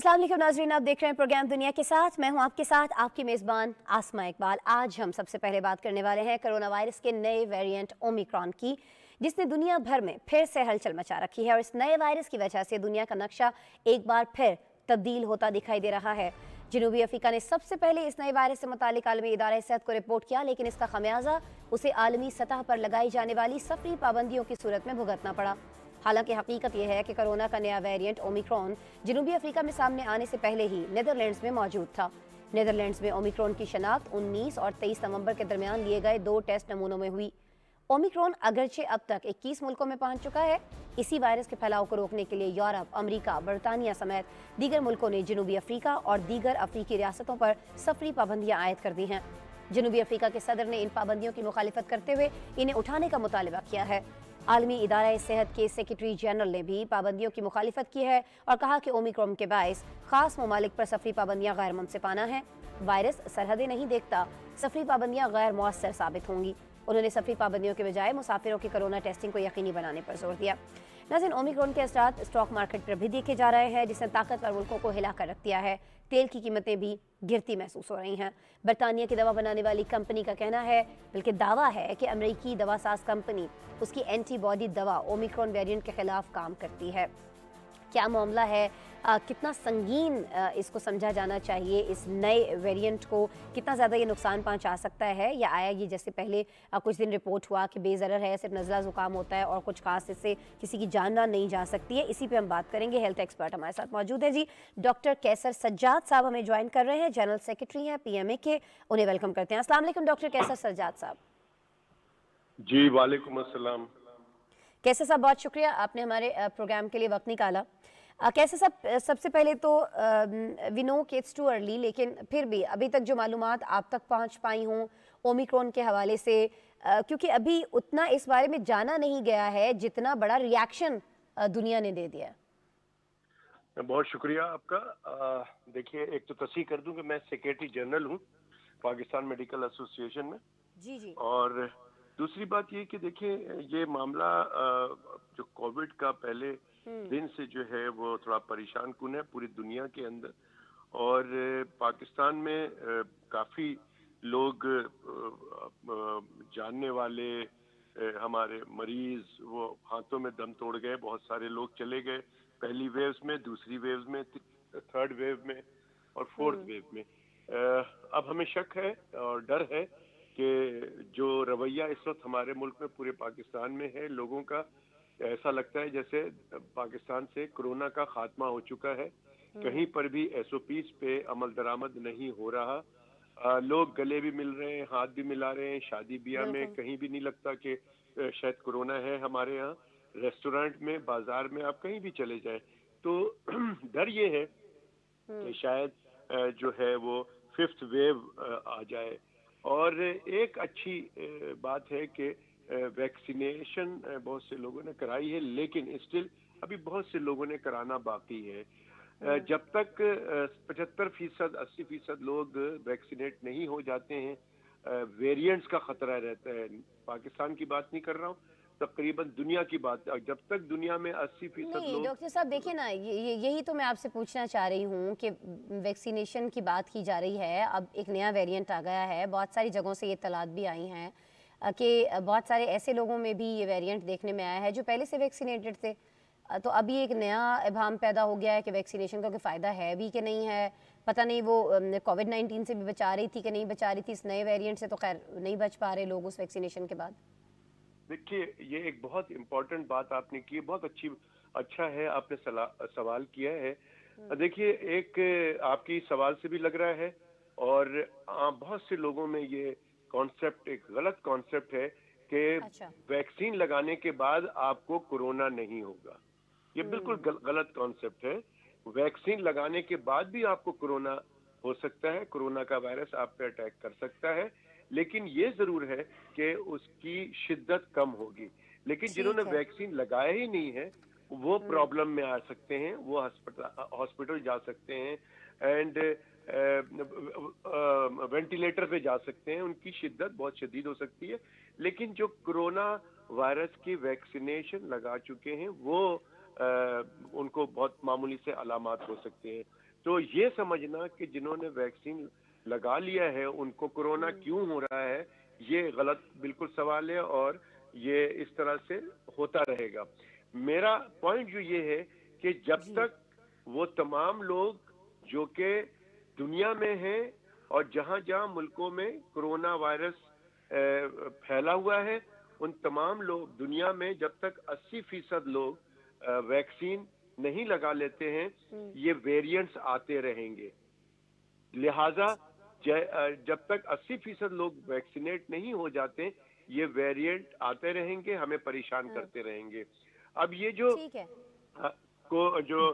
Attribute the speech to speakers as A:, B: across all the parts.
A: अस्सलाम वालेकुम नाज़रीन, आप देख रहे हैं प्रोग्राम दुनिया के साथ। मैं हूं आपके साथ आपकी मेज़बान आसमा इकबाल। आज हम सबसे पहले बात करने वाले हैं कोरोना वायरस के नए वेरिएंट ओमिक्रॉन की, जिसने दुनिया भर में फिर से हलचल मचा रखी है और इस नए वायरस की वजह से दुनिया का नक्शा एक बार फिर तब्दील होता दिखाई दे रहा है। जनूबी अफ्रीका ने सबसे पहले इस नए वायरस से मुतालिक आलमी इदारे सेहत को रिपोर्ट किया, लेकिन इसका खमियाजा उसे आलमी सतह पर लगाई जाने वाली सफरी पाबंदियों की सूरत में भुगतना पड़ा। हालांकि हकीकत यह है कि कोरोना का नया वेरिएंट ओमिक्रॉन जनूबी अफ्रीका में सामने आने से पहले ही नीदरलैंड्स में मौजूद था। नीदरलैंड्स में ओमिक्रॉन की शनाख्त 19 और 23 नवंबर के दरमियान लिए गए 2 टेस्ट नमूनों में हुई। ओमिक्रॉन अगरचे अब तक 21 मुल्कों में पहुंच चुका है। इसी वायरस के फैलाव को रोकने के लिए यूरोप, अमेरिका, बरतानिया समेत दीगर मुल्कों ने जनूबी अफ्रीका और दीगर अफ्रीकी रियासतों पर सफरी पाबंदियां आयद कर दी हैं। जनूबी अफ्रीका के सदर ने इन पाबंदियों की मुखालिफत करते हुए इन्हें उठाने का मुतालबा किया है। आलमी इदारा सेहत के सेक्रेटरी जनरल ने भी पाबंदियों की मुखालिफत की है और कहा कि ओमिक्रॉन के बायस खास ममालिक पर सफरी पाबंदियां गैर मुनसिफाना हैं। वायरस सरहदें नहीं देखता, सफरी पाबंदियां गैर मौसर साबित होंगी। उन्होंने सफरी पाबंदियों के बजाय मुसाफिरों की कोरोना टेस्टिंग को यकीनी बनाने पर जोर दिया। नाज़रीन, ओमिक्रॉन के असरात स्टॉक मार्केट पर भी देखे जा रहे हैं, जिसने ताकतवर मुल्कों को हिला कर रख दिया है। तेल की कीमतें भी गिरती महसूस हो रही हैं। बरतानिया की दवा बनाने वाली कंपनी का कहना है, बल्कि दावा है, कि अमेरिकी दवासाज कंपनी उसकी एंटीबॉडी दवा ओमिक्रॉन वेरिएंट के खिलाफ काम करती है। क्या मामला है, कितना संगीन इसको समझा जाना चाहिए, इस नए वेरिएंट को कितना ज़्यादा ये नुकसान पहुंचा सकता है, या आया ये जैसे पहले कुछ दिन रिपोर्ट हुआ कि बेज़रर है, सिर्फ नज़ला ज़ुकाम होता है और कुछ खास इससे किसी की जान ना नहीं जा सकती है। इसी पे हम बात करेंगे। हेल्थ एक्सपर्ट हमारे साथ मौजूद है जी, डॉक्टर कैसर सज्जाद साहब हमें ज्वाइन कर रहे हैं, जनरल सेक्रेटरी हैं PMA के। उन्हें वेलकम करते हैं। अस्सलाम वालेकुम डॉक्टर कैसर सज्जाद साहब।
B: जी वालेकुम अस्सलाम।
A: कैसर साहब, बहुत शुक्रिया आपने हमारे प्रोग्राम के लिए वक्त निकाला। कैसे सबसे पहले तो वी नो कि इट्स टू अर्ली, लेकिन फिर भी अभी तक जो मालूमात आप तक पहुंच पाई हों ओमिक्रॉन के हवाले से, क्योंकि अभी उतना इस बारे में जाना नहीं गया है जितना बड़ा रिएक्शन दुनिया ने दे दिया।
B: बहुत शुक्रिया आपका। देखिए, एक तो तस्दीक कर दूं कि मैं सेक्रेटरी जनरल हूं पाकिस्तान मेडिकल एसोसिएशन में।
A: जी जी।
B: और दूसरी बात ये कि देखिए, ये मामला जो कोविड का पहले दिन से जो है वो थोड़ा परेशान कुन है पूरी दुनिया के अंदर। और पाकिस्तान में काफ़ी लोग जानने वाले हमारे मरीज वो हाथों में दम तोड़ गए। बहुत सारे लोग चले गए पहली वेव्स में, दूसरी वेव्स में, थर्ड वेव में और फोर्थ वेव में। अब हमें शक है और डर है कि जो रवैया इस वक्त हमारे मुल्क में पूरे पाकिस्तान में है लोगों का, ऐसा लगता है जैसे पाकिस्तान से कोरोना का खात्मा हो चुका है। कहीं पर भी SOPs पे अमल दरामद नहीं हो रहा। लोग गले भी मिल रहे हैं, हाथ भी मिला रहे हैं, शादी ब्याह में कहीं भी नहीं लगता कि शायद कोरोना है हमारे यहाँ। रेस्टोरेंट में, बाजार में, आप कहीं भी चले जाएं तो डर ये है कि शायद जो है वो 5th वेव आ जाए। और एक अच्छी बात है कि वैक्सीनेशन बहुत से लोगों ने कराई है, लेकिन स्टिल अभी बहुत से लोगों ने कराना बाकी है। जब तक 75%, 80% लोग वैक्सीनेट नहीं हो जाते हैं, वेरिएंट्स का खतरा रहता है। पाकिस्तान की बात नहीं कर रहा हूँ, तकरीबन दुनिया की बात। जब तक दुनिया में 80%
A: नहीं
B: लोग।
A: डॉक्टर साहब, देखिए ना, यही तो मैं आपसे पूछना चाह रही हूँ कि वैक्सीनेशन की बात की जा रही है। अब एक नया वेरिएंट आ गया है, बहुत सारी जगहों से ये इत्तलात भी आई हैं कि बहुत सारे ऐसे लोगों में भी ये वेरिएंट देखने में आया है जो पहले से वैक्सीनेटेड थे। तो अभी एक नया इबाम पैदा हो गया है कि वैक्सीनेशन का कोई फ़ायदा है भी कि नहीं है। पता नहीं वो COVID-19 से भी बचा रही थी कि नहीं बचा रही थी, इस नए वेरिएंट से तो खैर नहीं बच पा रहे लोग उस वैक्सीनेशन के बाद।
B: देखिए, ये एक बहुत इम्पोर्टेंट बात आपने की, बहुत अच्छा है आपने सवाल किया है। देखिए, एक आपकी सवाल से भी लग रहा है और बहुत से लोगों में ये कॉन्सेप्ट एक गलत कॉन्सेप्ट है कि
A: अच्छा।
B: वैक्सीन लगाने के बाद आपको कोरोना नहीं होगा। ये बिल्कुल गलत कॉन्सेप्ट है। वैक्सीन लगाने के बाद भी आपको कोरोना हो सकता है, कोरोना का वायरस आप पे अटैक कर सकता है, लेकिन ये जरूर है कि उसकी शिद्दत कम होगी। लेकिन जिन्होंने
A: ठीक है।
B: वैक्सीन लगाया ही नहीं है वो प्रॉब्लम में आ सकते हैं, वो हॉस्पिटल जा सकते हैं एंड वेंटिलेटर पे जा सकते हैं, उनकी शिद्दत बहुत शदीद हो सकती है। लेकिन जो कोरोना वायरस की वैक्सीनेशन लगा चुके हैं वो उनको बहुत मामूली से अलामात हो सकते हैं। तो ये समझना कि जिन्होंने वैक्सीन लगा लिया है उनको कोरोना क्यों हो रहा है, ये गलत बिल्कुल सवाल है और ये इस तरह से होता रहेगा। मेरा पॉइंट जो ये है कि जब
A: जी।
B: तक वो तमाम लोग जो कि दुनिया में हैं और जहां जहां मुल्कों में कोरोना वायरस फैला हुआ है, उन तमाम लोग दुनिया में जब तक 80% लोग वैक्सीन नहीं लगा लेते हैं, ये वेरिएंट्स आते रहेंगे। लिहाजा जब तक 80% लोग वैक्सीनेट नहीं हो जाते, ये वेरिएंट आते रहेंगे, हमें परेशान करते रहेंगे। अब ये जो
A: ठीक है।
B: जो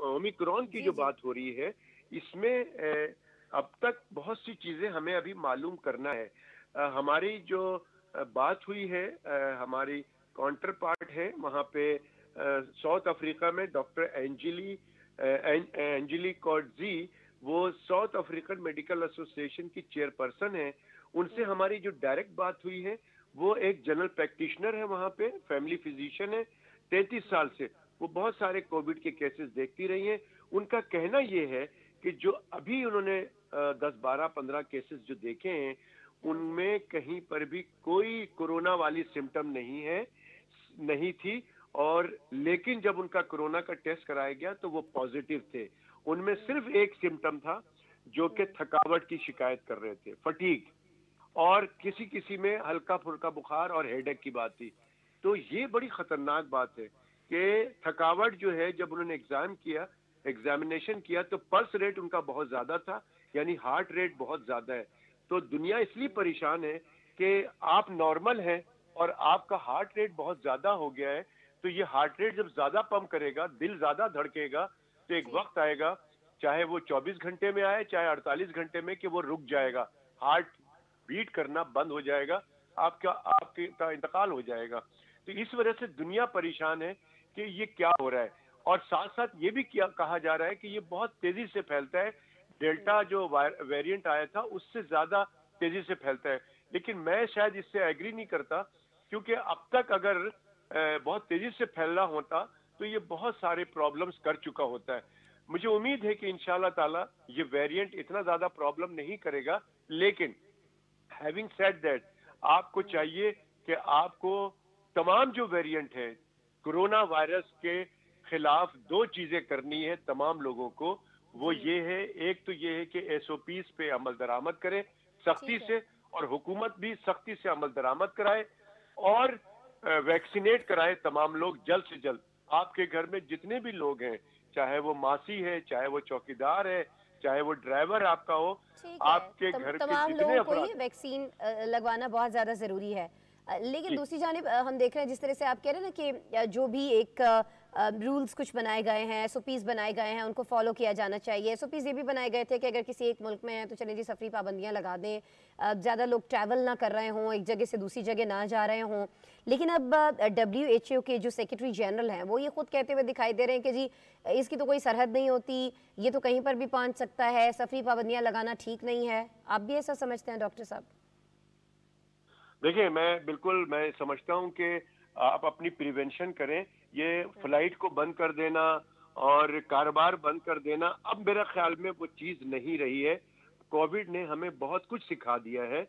B: ओमिक्रॉन की
A: जी
B: जो
A: जी।
B: बात हो रही है, इसमें अब तक बहुत सी चीजें हमें अभी मालूम करना है। हमारी जो बात हुई है, हमारी काउंटर पार्ट है वहाँ पे साउथ अफ्रीका में डॉक्टर एंजेली कॉर्डजी, वो साउथ अफ्रीकन मेडिकल एसोसिएशन की चेयरपर्सन है। उनसे हमारी जो डायरेक्ट बात हुई है, वो एक जनरल प्रैक्टिशनर है वहाँ पे, फैमिली फिजिशियन है, 33 साल से वो बहुत सारे कोविड के केसेस देखती रही हैं। उनका कहना ये है कि जो अभी उन्होंने 10, 12, 15 केसेस जो देखे हैं, उनमें कहीं पर भी कोई कोरोना वाली सिम्टम नहीं थी। और लेकिन जब उनका कोरोना का टेस्ट कराया गया तो वो पॉजिटिव थे। उनमें सिर्फ एक सिम्टम था जो कि थकावट की शिकायत कर रहे थे, फटीग, और किसी किसी में हल्का फुल्का बुखार और हेडेक की बात थी। तो ये बड़ी खतरनाक बात है कि थकावट जो है, जब उन्होंने एग्जामिनेशन किया तो पल्स रेट उनका बहुत ज्यादा था, यानी हार्ट रेट बहुत ज्यादा है। तो दुनिया इसलिए परेशान है कि आप नॉर्मल हैं और आपका हार्ट रेट बहुत ज्यादा हो गया है। तो ये हार्ट रेट जब ज्यादा पंप करेगा, दिल ज्यादा धड़केगा, तो एक
A: जी।
B: वक्त आएगा, चाहे वो 24 घंटे में आए चाहे 48 घंटे में, कि वो रुक जाएगा, हार्ट बीट करना बंद हो जाएगा, आपका इंतकाल हो जाएगा। तो इस वजह से दुनिया परेशान है कि ये क्या हो रहा है। और साथ साथ ये भी कहा जा रहा है कि ये बहुत तेजी से फैलता है, डेल्टा जो वेरिएंट आया था उससे ज्यादा तेजी से फैलता है। लेकिन मैं शायद इससे एग्री नहीं करता, क्योंकि अब तक अगर बहुत तेजी से फैलना होता तो ये बहुत सारे प्रॉब्लम्स कर चुका होता है। मुझे उम्मीद है कि इंशाल्लाह ताला ये वेरिएंट इतना ज्यादा प्रॉब्लम नहीं करेगा। लेकिन हैविंग सेड दैट, आपको चाहिए कि आपको तमाम जो वेरिएंट है कोरोना वायरस के खिलाफ दो चीजें करनी है तमाम लोगों को। वो
A: जी।
B: ये है, एक तो ये है कि एसओपीज पे अमल दरामद करें सख्ती
A: ठीक है।
B: से, और हुकूमत भी सख्ती से अमल दरामद कराए, और वैक्सीनेट कराए तमाम लोग जल्द से जल्द। आपके घर में जितने भी लोग हैं, चाहे वो मासी है, चाहे वो चौकीदार है, चाहे वो ड्राइवर आपका हो,
A: ठीक है।
B: आपके घर के
A: तमाम
B: जितने
A: लोगों को
B: अफराद।
A: ये वैक्सीन लगवाना बहुत ज़्यादा ज़रूरी है। लेकिन
B: जी
A: दूसरी जानिब हम देख रहे हैं जिस तरह से आप कह रहे हैं ना कि जो भी एक रूल्स कुछ बनाए गए हैं, एसओपीज़ बनाए गए हैं, उनको फॉलो किया जाना चाहिए। एसओपीज़ ये भी बनाए गए थे कि अगर किसी एक मुल्क में है तो चलें जी सफरी पाबंदियां लगा दें, ज़्यादा लोग ट्रैवल ना कर रहे हों, एक जगह से दूसरी जगह ना जा रहे हों। लेकिन अब WHO के जो सेक्रेटरी जनरल हैं वो ये खुद कहते हुए दिखाई दे रहे हैं कि जी इसकी तो कोई सरहद नहीं होती, ये तो कहीं पर भी पहुंच सकता है, सफरी पाबंदियां लगाना ठीक नहीं है। आप भी ऐसा समझते हैं डॉक्टर साहब?
B: देखिए, मैं समझता हूं कि आप अपनी प्रिवेंशन करें। ये फ्लाइट को बंद कर देना और कारोबार बंद कर देना अब मेरा ख्याल में वो चीज नहीं रही है। कोविड ने हमें बहुत कुछ सिखा दिया है,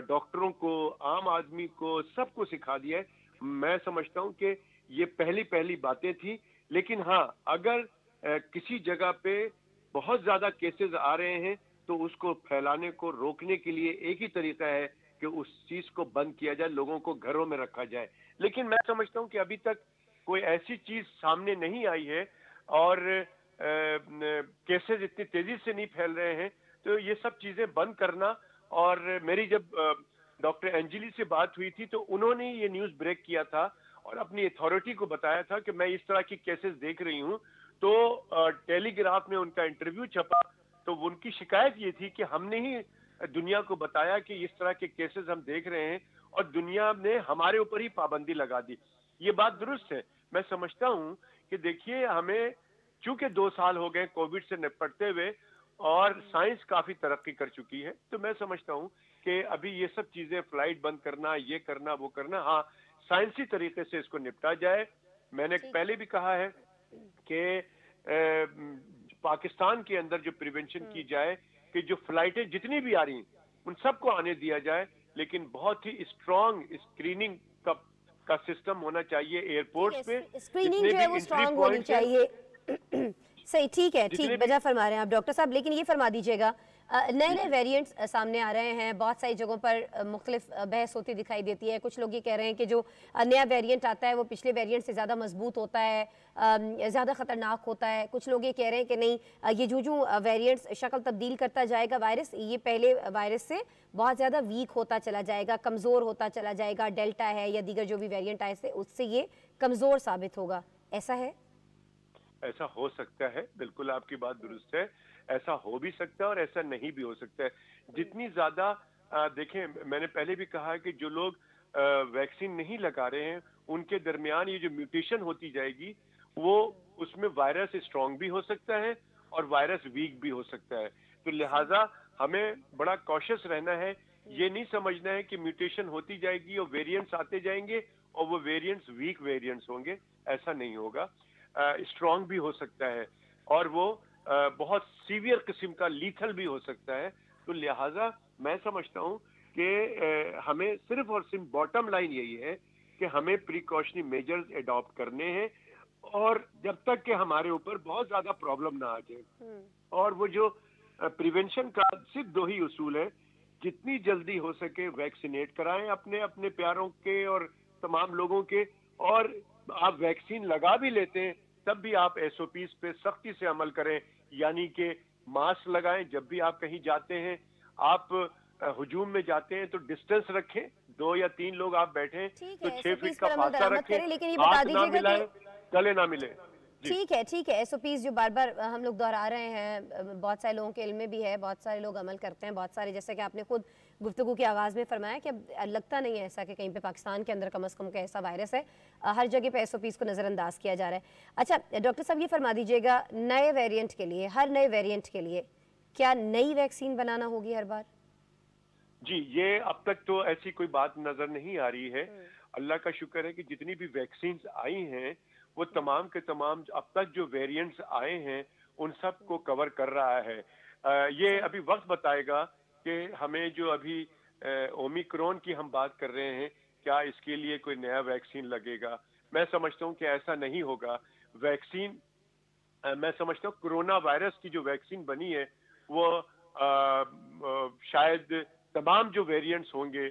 B: डॉक्टरों को, आम आदमी को, सबको सिखा दिया है। मैं समझता हूं कि ये पहली पहली बातें थी। लेकिन हाँ, अगर किसी जगह पे बहुत ज्यादा केसेस आ रहे हैं तो उसको फैलाने को रोकने के लिए एक ही तरीका है कि उस चीज को बंद किया जाए, लोगों को घरों में रखा जाए। लेकिन मैं समझता हूं कि अभी तक कोई ऐसी चीज सामने नहीं आई है और केसेस इतनी तेजी से नहीं फैल रहे हैं, तो ये सब चीजें बंद करना। और मेरी जब डॉक्टर एंजली से बात हुई थी तो उन्होंने ये न्यूज ब्रेक किया था और अपनी अथॉरिटी को बताया था कि मैं इस तरह की केसेस देख रही हूं। तो टेलीग्राफ में उनका इंटरव्यू छपा, तो उनकी शिकायत ये थी कि हमने ही दुनिया को बताया कि इस तरह के केसेस हम देख रहे हैं और दुनिया ने हमारे ऊपर ही पाबंदी लगा दी। ये बात दुरुस्त है। मैं समझता हूं कि देखिए, हमें चूंकि 2 साल हो गए कोविड से निपटते हुए और साइंस काफी तरक्की कर चुकी है, तो मैं समझता हूं कि अभी ये सब चीजें, फ्लाइट बंद करना, ये करना, वो करना, हाँ, साइंसी तरीके से इसको निपटा जाए। मैंने
A: ठीक है।
B: पहले भी कहा है कि पाकिस्तान के अंदर जो प्रिवेंशन की जाए कि जो फ्लाइटें जितनी भी आ रही हैं उन सबको आने दिया जाए, लेकिन बहुत ही स्ट्रांग स्क्रीनिंग का सिस्टम होना चाहिए एयरपोर्ट्स पे।
A: स्क्रीनिंग
B: जितने
A: जो
B: भी
A: है वो
B: एंट्री
A: स्ट्रांग होनी
B: पॉइंट्स हैं,
A: चाहिए। सही, ठीक है,
B: जितने
A: ठीक
B: भी
A: बजा फरमा रहे हैं आप डॉक्टर साहब। लेकिन ये फरमा दीजिएगा, नए नए वेरिएंट्स सामने आ रहे हैं, बहुत सारी जगहों पर मुख्तलिफ बहस होती दिखाई देती है। कुछ लोग ये कह रहे हैं कि जो नया वेरिएंट आता है वो पिछले वेरिएंट से ज़्यादा मजबूत होता है, ज़्यादा ख़तरनाक होता है। कुछ लोग ये कह रहे हैं कि नहीं, ये जो वेरिएंट्स शक्ल तब्दील करता जाएगा वायरस, ये पहले वायरस से बहुत ज़्यादा वीक होता चला जाएगा, कमज़ोर होता चला जाएगा। डेल्टा है या दीगर जो भी वेरिएंट आए थे उससे ये कमज़ोर साबित होगा, ऐसा है?
B: ऐसा हो सकता है, बिल्कुल आपकी बात दुरुस्त है। ऐसा हो भी सकता है और ऐसा नहीं भी हो सकता है। जितनी ज्यादा देखें, मैंने पहले भी कहा है कि जो लोग वैक्सीन नहीं लगा रहे हैं उनके दरमियान ये जो म्यूटेशन होती जाएगी वो उसमें वायरस स्ट्रांग भी हो सकता है और वायरस वीक भी हो सकता है। तो लिहाजा हमें बड़ा कॉशियस रहना है। ये नहीं समझना है कि म्यूटेशन होती जाएगी और वेरिएंट्स आते जाएंगे और वो वेरिएंट्स वीक वेरिएंट्स होंगे, ऐसा नहीं होगा। स्ट्रांग भी हो सकता है और वो बहुत सीवियर किस्म का लीथल भी हो सकता है। तो लिहाजा मैं समझता हूँ कि हमें सिर्फ और सिर्फ बॉटम लाइन यही है कि हमें प्रिकॉशनरी मेजर्स अडॉप्ट करने हैं और जब तक कि हमारे ऊपर बहुत ज्यादा प्रॉब्लम ना आ जाए। और वो जो प्रिवेंशन का सिर्फ दो ही उसूल है, जितनी जल्दी हो सके वैक्सीनेट कराएं अपने अपने प्यारों के और तमाम लोगों के। और आप वैक्सीन लगा भी लेते हैं तब भी आप एसओपीज पे सख्ती से अमल करें, यानी कि मास्क लगाएं जब भी आप कहीं जाते हैं। आप हुजूम में जाते हैं तो डिस्टेंस रखें, 2 या 3 लोग आप बैठे
A: ठीक
B: तो
A: है,
B: 6 फीट
A: एसओपीज
B: का
A: पर अमल
B: फासला
A: दरामद
B: रखें,
A: करें, लेकिन ये बता
B: हाथ ना
A: दीजिएगा
B: मिलाएं,
A: कि
B: गले ना मिले। जी
A: ठीक है, एसओपीज जो बार बार हम लोग दोहरा रहे हैं, बहुत सारे लोगों के इल्म में भी है, बहुत सारे लोग अमल करते हैं, बहुत सारे, जैसे कि आपने खुद गुफ्तगू की आगाज़ में फरमाया कि अब लगता नहीं है ऐसा कि कहीं पे पाकिस्तान के अंदर कम अज़ कम का ऐसा वायरस है। हर जगह पे एसओपीज को नज़रअंदाज किया जा रहा है। अच्छा डॉक्टर साहब, ये फरमा दीजिएगा, नए वेरियंट के लिए, हर नए वेरियंट के लिए क्या नई वैक्सीन बनाना होगी हर बार?
B: जी, ये अब तक तो ऐसी कोई बात नजर नहीं आ रही है। अल्लाह का शुक्र है कि जितनी भी वैक्सीन आई हैं वो तमाम के तमाम अब तक जो वेरिएंट्स आए हैं उन सब को कवर कर रहा है। ये अभी वक्त बताएगा कि हमें जो अभी ओमिक्रॉन की हम बात कर रहे हैं, क्या इसके लिए कोई नया वैक्सीन लगेगा। मैं समझता हूँ कि ऐसा नहीं होगा। वैक्सीन मैं समझता हूँ कोरोना वायरस की जो वैक्सीन बनी है वो शायद तमाम जो वेरिएंट्स होंगे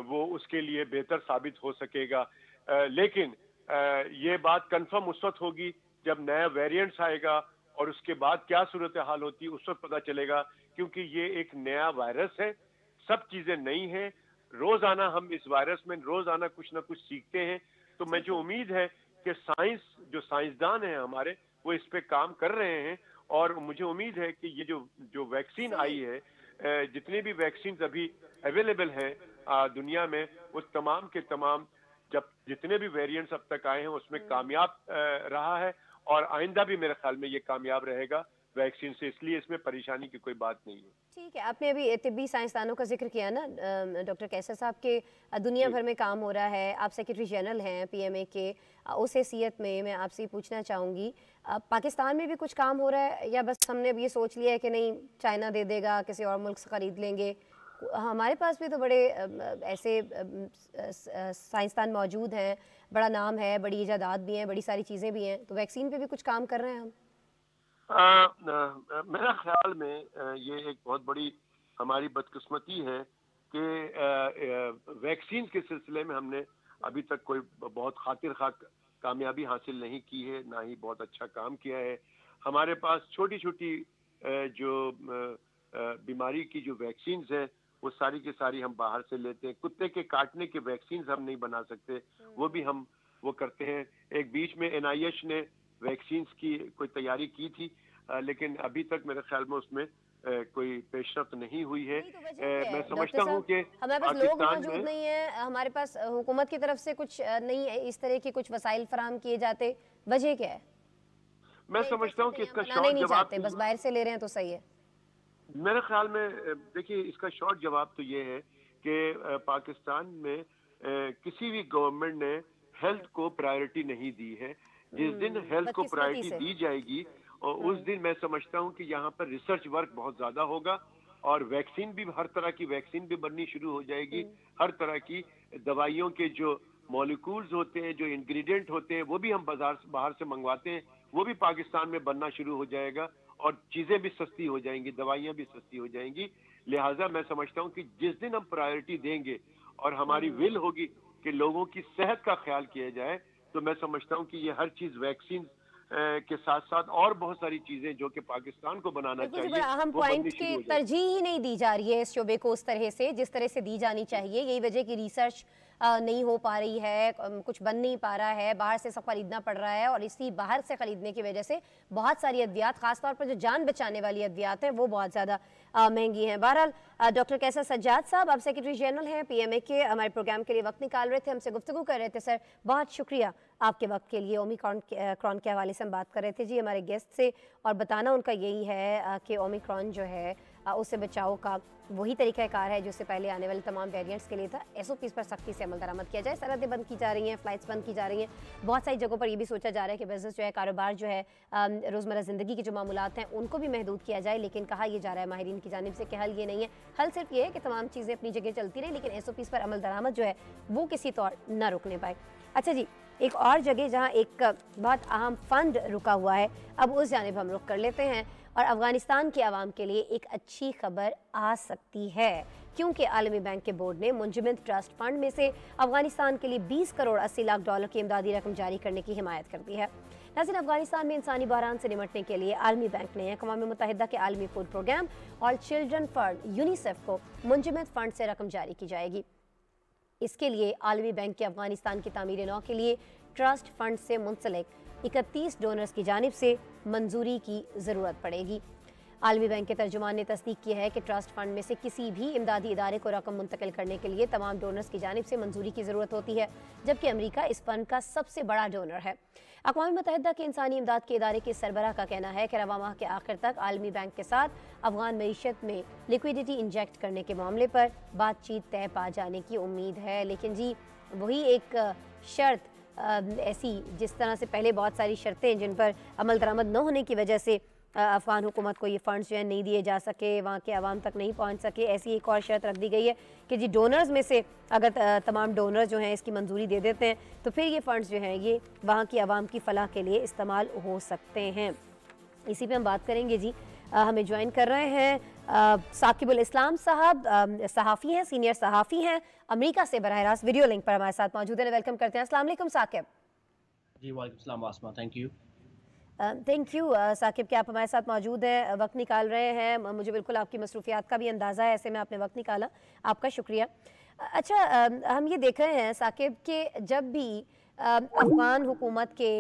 B: वो उसके लिए बेहतर साबित हो सकेगा। लेकिन ये बात कंफर्म उस वक्त होगी जब नया वेरिएंट्स आएगा और उसके बाद क्या सूरत हाल होती है उस वक्त पता चलेगा, क्योंकि ये एक नया वायरस है, सब चीजें नई हैं। रोजाना हम इस वायरस में रोजाना कुछ ना कुछ सीखते हैं। तो मैं जो उम्मीद है कि जो साइंसदान हैं हमारे वो इस पे काम कर रहे हैं और मुझे उम्मीद है कि ये जो जो वैक्सीन आई है, जितने भी वैक्सीन अभी अवेलेबल हैं दुनिया में, वो तमाम के तमाम जब जितने भी वेरिएंट्स अब तक आए हैं उसमें कामयाब रहा है और आइंदा भी मेरे ख्याल में ये कामयाब रहेगा वैक्सीन से, इसलिए इसमें परेशानी की कोई बात नहीं है।
A: ठीक है, आपने अभी तिब्बी साइंसदानों का जिक्र किया ना डॉक्टर कैसर साहब के, दुनिया भर में काम हो रहा है, आप सेक्रेटरी जनरल हैं पीएमए के, उस हैसियत में मैं आपसे पूछना चाहूँगी, पाकिस्तान में भी कुछ काम हो रहा है या बस हमने अब ये सोच लिया है कि नहीं चाइना दे देगा, किसी और मुल्क से ख़रीद लेंगे? हमारे पास भी तो बड़े ऐसे साइंसदान मौजूद हैं, बड़ा नाम है, बड़ी इजादात भी हैं, बड़ी सारी चीज़ें भी हैं, तो वैक्सीन पे भी कुछ काम कर रहे हैं हम?
B: मेरा ख्याल में ये एक बहुत बड़ी हमारी बदकिस्मती है कि वैक्सीन के सिलसिले में हमने अभी तक कोई बहुत खातिर खा कामयाबी हासिल नहीं की है, ना ही बहुत अच्छा काम किया है। हमारे पास छोटी छोटी जो बीमारी की जो वैक्सीन है वो सारी की सारी हम बाहर से लेते हैं। कुत्ते के काटने के वैक्सीन हम नहीं बना सकते, वो भी हम वो करते हैं। एक बीच में एनआईएच ने वैक्सीन की कोई तैयारी की थी, लेकिन अभी तक मेरे ख्याल में उसमें कोई पेशरफ्त नहीं हुई है। मैं समझता हूँ कि
A: हमारे पास लोग मौजूद नहीं है, हमारे पास हुकूमत की तरफ से कुछ नहीं है, इस तरह के कुछ वसाइल फराहम किए जाते, वजह क्या है?
B: मैं समझता हूँ कि इसका शॉर्ट
A: नहीं
B: जवाब
A: चाहते, बस बाहर से ले रहे हैं तो सही है।
B: मेरे ख्याल में देखिए इसका शॉर्ट जवाब तो ये है कि पाकिस्तान में किसी भी गवर्नमेंट ने हेल्थ को प्रायोरिटी नहीं दी है। जिस दिन हेल्थ को
A: बदकिस्मती
B: प्रायोरिटी
A: से।
B: दी जाएगी और उस दिन मैं समझता हूँ कि यहाँ पर रिसर्च वर्क बहुत ज्यादा होगा और वैक्सीन भी, हर तरह की वैक्सीन भी बननी शुरू हो जाएगी। हर तरह की दवाइयों के जो मॉलिक्यूल्स होते हैं, जो इंग्रेडिएंट होते हैं, वो भी हम बाहर से मंगवाते हैं, वो भी पाकिस्तान में बनना शुरू हो जाएगा और चीजें भी सस्ती हो जाएंगी, दवाइयां भी सस्ती हो जाएंगी। लिहाजा मैं समझता हूँ कि जिस दिन हम प्रायोरिटी देंगे और हमारी विल होगी कि लोगों की सेहत का ख्याल किया जाए, तो मैं समझता हूँ कि ये हर चीज वैक्सीन के साथ साथ और बहुत सारी चीजें जो कि पाकिस्तान को बनाना
A: बिल्कुल जी,
B: चाहिए
A: बड़ा अहम
B: वो बननी
A: पॉइंट
B: शुरू
A: के
B: हो जाएगी।
A: तरजीह ही नहीं दी जा रही है इस शोबे को उस तरह से जिस तरह से दी जानी चाहिए। यही वजह की रिसर्च नहीं हो पा रही है, कुछ बन नहीं पा रहा है, बाहर से सब खरीदना पड़ रहा है और इसी बाहर से खरीदने की वजह से बहुत सारी अद्वियात, खासतौर पर जो जान बचाने वाली अद्वियात हैं वो बहुत ज़्यादा महंगी हैं। बहरहाल डॉक्टर कैसर सज्जाद साहब, आप सेक्रेटरी जनरल हैं PMA के, हमारे प्रोग्राम के लिए वक्त निकाल रहे थे, हमसे गुफ्तगू कर रहे थे। सर बहुत शुक्रिया आपके वक्त के लिए। ओमिक्रॉन के हवाले से हम बात कर रहे थे जी हमारे गेस्ट से, और बताना उनका यही है कि ओमिक्रॉन जो है उससे बचाव का वही तरीक़ाकार है जो इससे पहले आने वाले तमाम वेरिएंट्स के लिए था। SOPs पर सख्ती से अमल दरामद किया जाए। सरहदें बंद की जा रही हैं, फ़्लाइट्स बंद की जा रही हैं, बहुत सारी जगहों पर ये भी सोचा जा रहा है कि बिज़नेस जो है, कारोबार जो है, रोज़मर्रा ज़िंदगी के जो मामूलात हैं उनको भी महदूद किया जाए। लेकिन कहा यह जा रहा है माहिरीन की जानिब से कि हल ये नहीं है, हल सिर्फ ये है कि तमाम चीज़ें अपनी जगह चलती रहें, लेकिन SOPs पर अमल दरामद जो है वो किसी तौर न रुकने पाए। अच्छा जी, एक और जगह जहां एक बहुत अहम फंड रुका हुआ है, अब उस जानिब हम रुख कर लेते हैं और अफगानिस्तान के अवाम के लिए एक अच्छी खबर आ सकती है, क्योंकि आलमी बैंक के बोर्ड ने मुंजमद ट्रस्ट फंड में से अफगानिस्तान के लिए 20 करोड़ 80 लाख डॉलर की इमदादी रकम जारी करने की हिमायत कर दी है। नाज़रीन, अफगानिस्तान में इंसानी बहरान से निपटने के लिए आलमी बैंक ने अक़वाम मुत्तहिदा के आलमी फूड प्रोग्राम और चिल्ड्रन फंड यूनिसेफ को मुंजमद फंड से रकम जारी की जाएगी। इसके लिए आलमी बैंक के अफगानिस्तान की तामीर नौ के लिए ट्रस्ट फंड से मुंसलिक 31 डोनर्स की जानिब से मंजूरी की ज़रूरत पड़ेगी। आलमी बैंक के तर्जुमान ने तस्दीक की है कि ट्रस्ट फंड में से किसी भी इमदादी इदारे को रकम मुंतकिल करने के लिए तमाम डोनर्स की जानिब से मंजूरी की ज़रूरत होती है, जबकि अमरीका इस फंड का सबसे बड़ा डोनर है। अक़वाम मुत्तहिदा के इंसानी इमदाद के इदारे के सरबराह का कहना है कि रवा माह के आखिर तक आलमी बैंक के साथ अफगान मईशत में लिक्विडिटी इंजेक्ट करने के मामले पर बातचीत तय पा जाने की उम्मीद है। लेकिन जी वही एक शर्त ऐसी, जिस तरह से पहले बहुत सारी शर्तें जिन पर अमल दरामद न होने की वजह से अफ़गान हुकूमत को ये फ़ंड्स जो है नहीं दिए जा सके, वहाँ के आवाम तक नहीं पहुँच सके, ऐसी एक और शर्त रख दी गई है कि जी डोनर्स में से अगर तमाम डोनर्स जो हैं इसकी मंजूरी दे देते हैं तो फिर ये फ़ंड्स जो हैं ये वहाँ की आवाम की फ़लाह के लिए इस्तेमाल हो सकते हैं। इसी पे हम बात करेंगे जी। हमें ज्वाइन कर रहे हैं साकिबुल इस्लाम साहब, सहाफ़ी हैं, सीनियर सहाफ़ी हैं, अमेरिका से बराह रास्त वीडियो लिंक पर हमारे साथ मौजूद हैं। वेलकम करते हैं। अस्सलाम वालेकुम साकिब।
C: जी वालेकुम सलाम Asma, thank you.
A: Thank you Saqib कि आप हमारे साथ मौजूद हैं, वक्त निकाल रहे हैं। मुझे बिल्कुल आपकी मसरूफियात का भी अंदाज़ा है, ऐसे में आपने वक्त निकाला, आपका शुक्रिया। अच्छा, हम ये देख रहे हैं साकिब कि जब भी अफ़गान हुकूमत के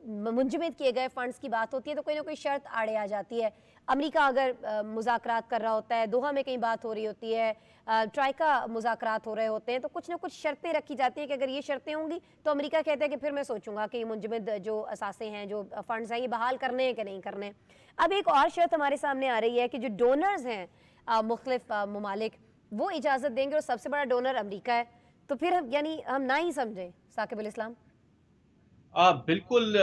A: मुंजमद किए गए फ़ंड्स की बात होती है तो कोई ना कोई शर्त आड़े आ जाती है। अमेरिका अगर मुज़ाकरात कर रहा होता है, दोहा में कहीं बात हो रही होती है, ट्राइका मुज़ाकरात हो रहे होते हैं, तो कुछ ना कुछ शर्तें रखी जाती हैं कि अगर ये शर्तें होंगी तो अमेरिका कहता है कि फिर मैं सोचूंगा कि मुंजमद जो असासे हैं, जो फ़ंड्स हैं, ये बहाल करने हैं कि नहीं करने। अब एक और शर्त हमारे सामने आ रही है कि जो डोनर्स हैं मुख्तलिफ ममालिक, वो इजाज़त देंगे और सबसे बड़ा डोनर अमेरिका है, तो फिर यानी हम ना ही समझें साकिबुल इस्लाम।
C: बिल्कुल,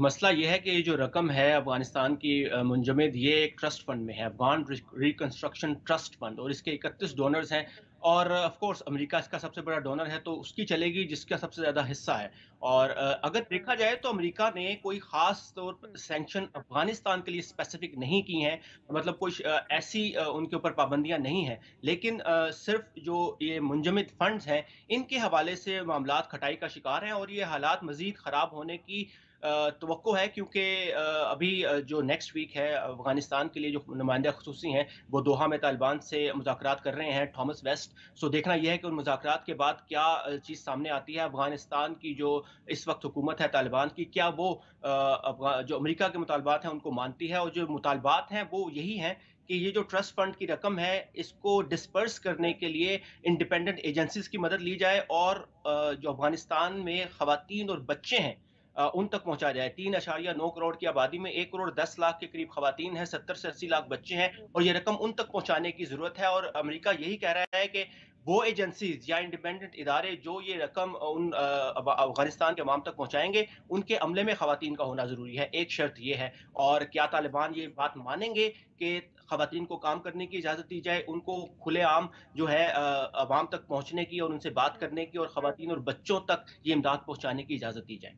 C: मसला ये है कि ये जो रकम है अफ़गानिस्तान की मुंजमद, ये एक ट्रस्ट फंड में है, अफ़गान रिकंस्ट्रक्शन ट्रस्ट फंड, और इसके 31 डोनर्स हैं और ऑफ कोर्स अमेरिका इसका सबसे बड़ा डोनर है, तो उसकी चलेगी जिसका सबसे ज़्यादा हिस्सा है। और अगर देखा जाए तो अमेरिका ने कोई ख़ास तौर पर सैंक्शन अफ़गानिस्तान के लिए स्पेसिफिक नहीं की हैं, मतलब कोई ऐसी उनके ऊपर पाबंदियाँ नहीं हैं, लेकिन सिर्फ जो ये मुंजमद फंड्स हैं इनके हवाले से मामलात खटाई का शिकार हैं और ये हालात मज़ीद ख़राब होने की तवक्को है, क्योंकि अभी जो नेक्स्ट वीक है अफ़गानिस्तान के लिए जो नुमाइंदा ख़ुसूसी हैं वो दोहा में तालिबान से मुज़ाकरात कर रहे हैं, थॉमस वेस्ट। सो देखना यह है कि उन मुज़ाकरात के बाद क्या चीज़ सामने आती है। अफ़गानिस्तान की जो इस वक्त हुकूमत है तालिबान की, क्या वो जो अमेरिका के मुतालबात हैं उनको मानती है, और जो मुतालबात हैं वो यही हैं कि ये जो ट्रस्ट फंड की रकम है इसको डिस्पर्स करने के लिए इंडिपेंडेंट एजेंसीज की मदद ली जाए और जो अफ़गानिस्तान में ख़वातीन और बच्चे हैं उन तक पहुंचा जाए। 3.9 करोड़ की आबादी में 1 करोड़ 10 लाख के करीब ख़वातीन हैं, 70 से 80 लाख बच्चे हैं, और ये रकम उन तक पहुंचाने की ज़रूरत है। और अमेरिका यही कह रहा है कि वो एजेंसीज़ या इंडिपेंडेंट इदारे जो ये रकम अफ़गानिस्तान के अवाम तक पहुँचाएँगे, उनके अमले में ख़वातीन का होना ज़रूरी है, एक शर्त ये है। और क्या तालिबान ये बात मानेंगे कि ख़वातीन को काम करने की इजाज़त दी जाए, उनको खुलेआम जो है अवाम तक पहुँचने की और उनसे बात करने की और ख़वातीन और बच्चों तक ये इमदाद पहुँचाने की इजाज़त दी जाए?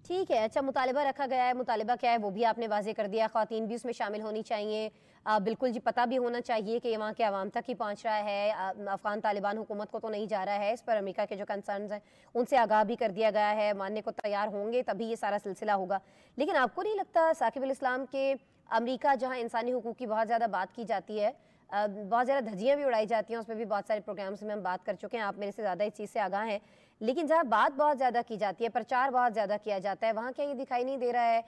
A: ठीक है, अच्छा मुतालिबा रखा गया है, मुतालिबा क्या है वो भी आपने वाज़ेह कर दिया, ख़वातीन भी उसमें शामिल होनी चाहिए। बिल्कुल जी पता भी होना चाहिए कि ये वहाँ के अवाम तक ही पहुँच रहा है, अफ़गान तालिबान हुकूमत को तो नहीं जा रहा है, इस पर अमेरिका के जो कंसर्न्स हैं, उनसे आगाह भी कर दिया गया है, मानने को तैयार होंगे तभी ये सारा सिलसिला होगा। लेकिन आपको नहीं लगता साकिब अल इस्लाम के अमेरिका जहाँ इंसानी हुकूक की बहुत ज़्यादा बात की जाती है, बहुत ज़्यादा धज्जियाँ भी उड़ाई जाती हैं, उसमें भी बहुत सारे प्रोग्राम्स में हम बात कर चुके हैं, आप मेरे से ज़्यादा इस चीज़ से आगाह हैं, लेकिन जहाँ बात बहुत ज़्यादा की जाती है, प्रचार बहुत ज़्यादा किया जाता है, वहाँ क्या ये दिखाई नहीं दे रहा है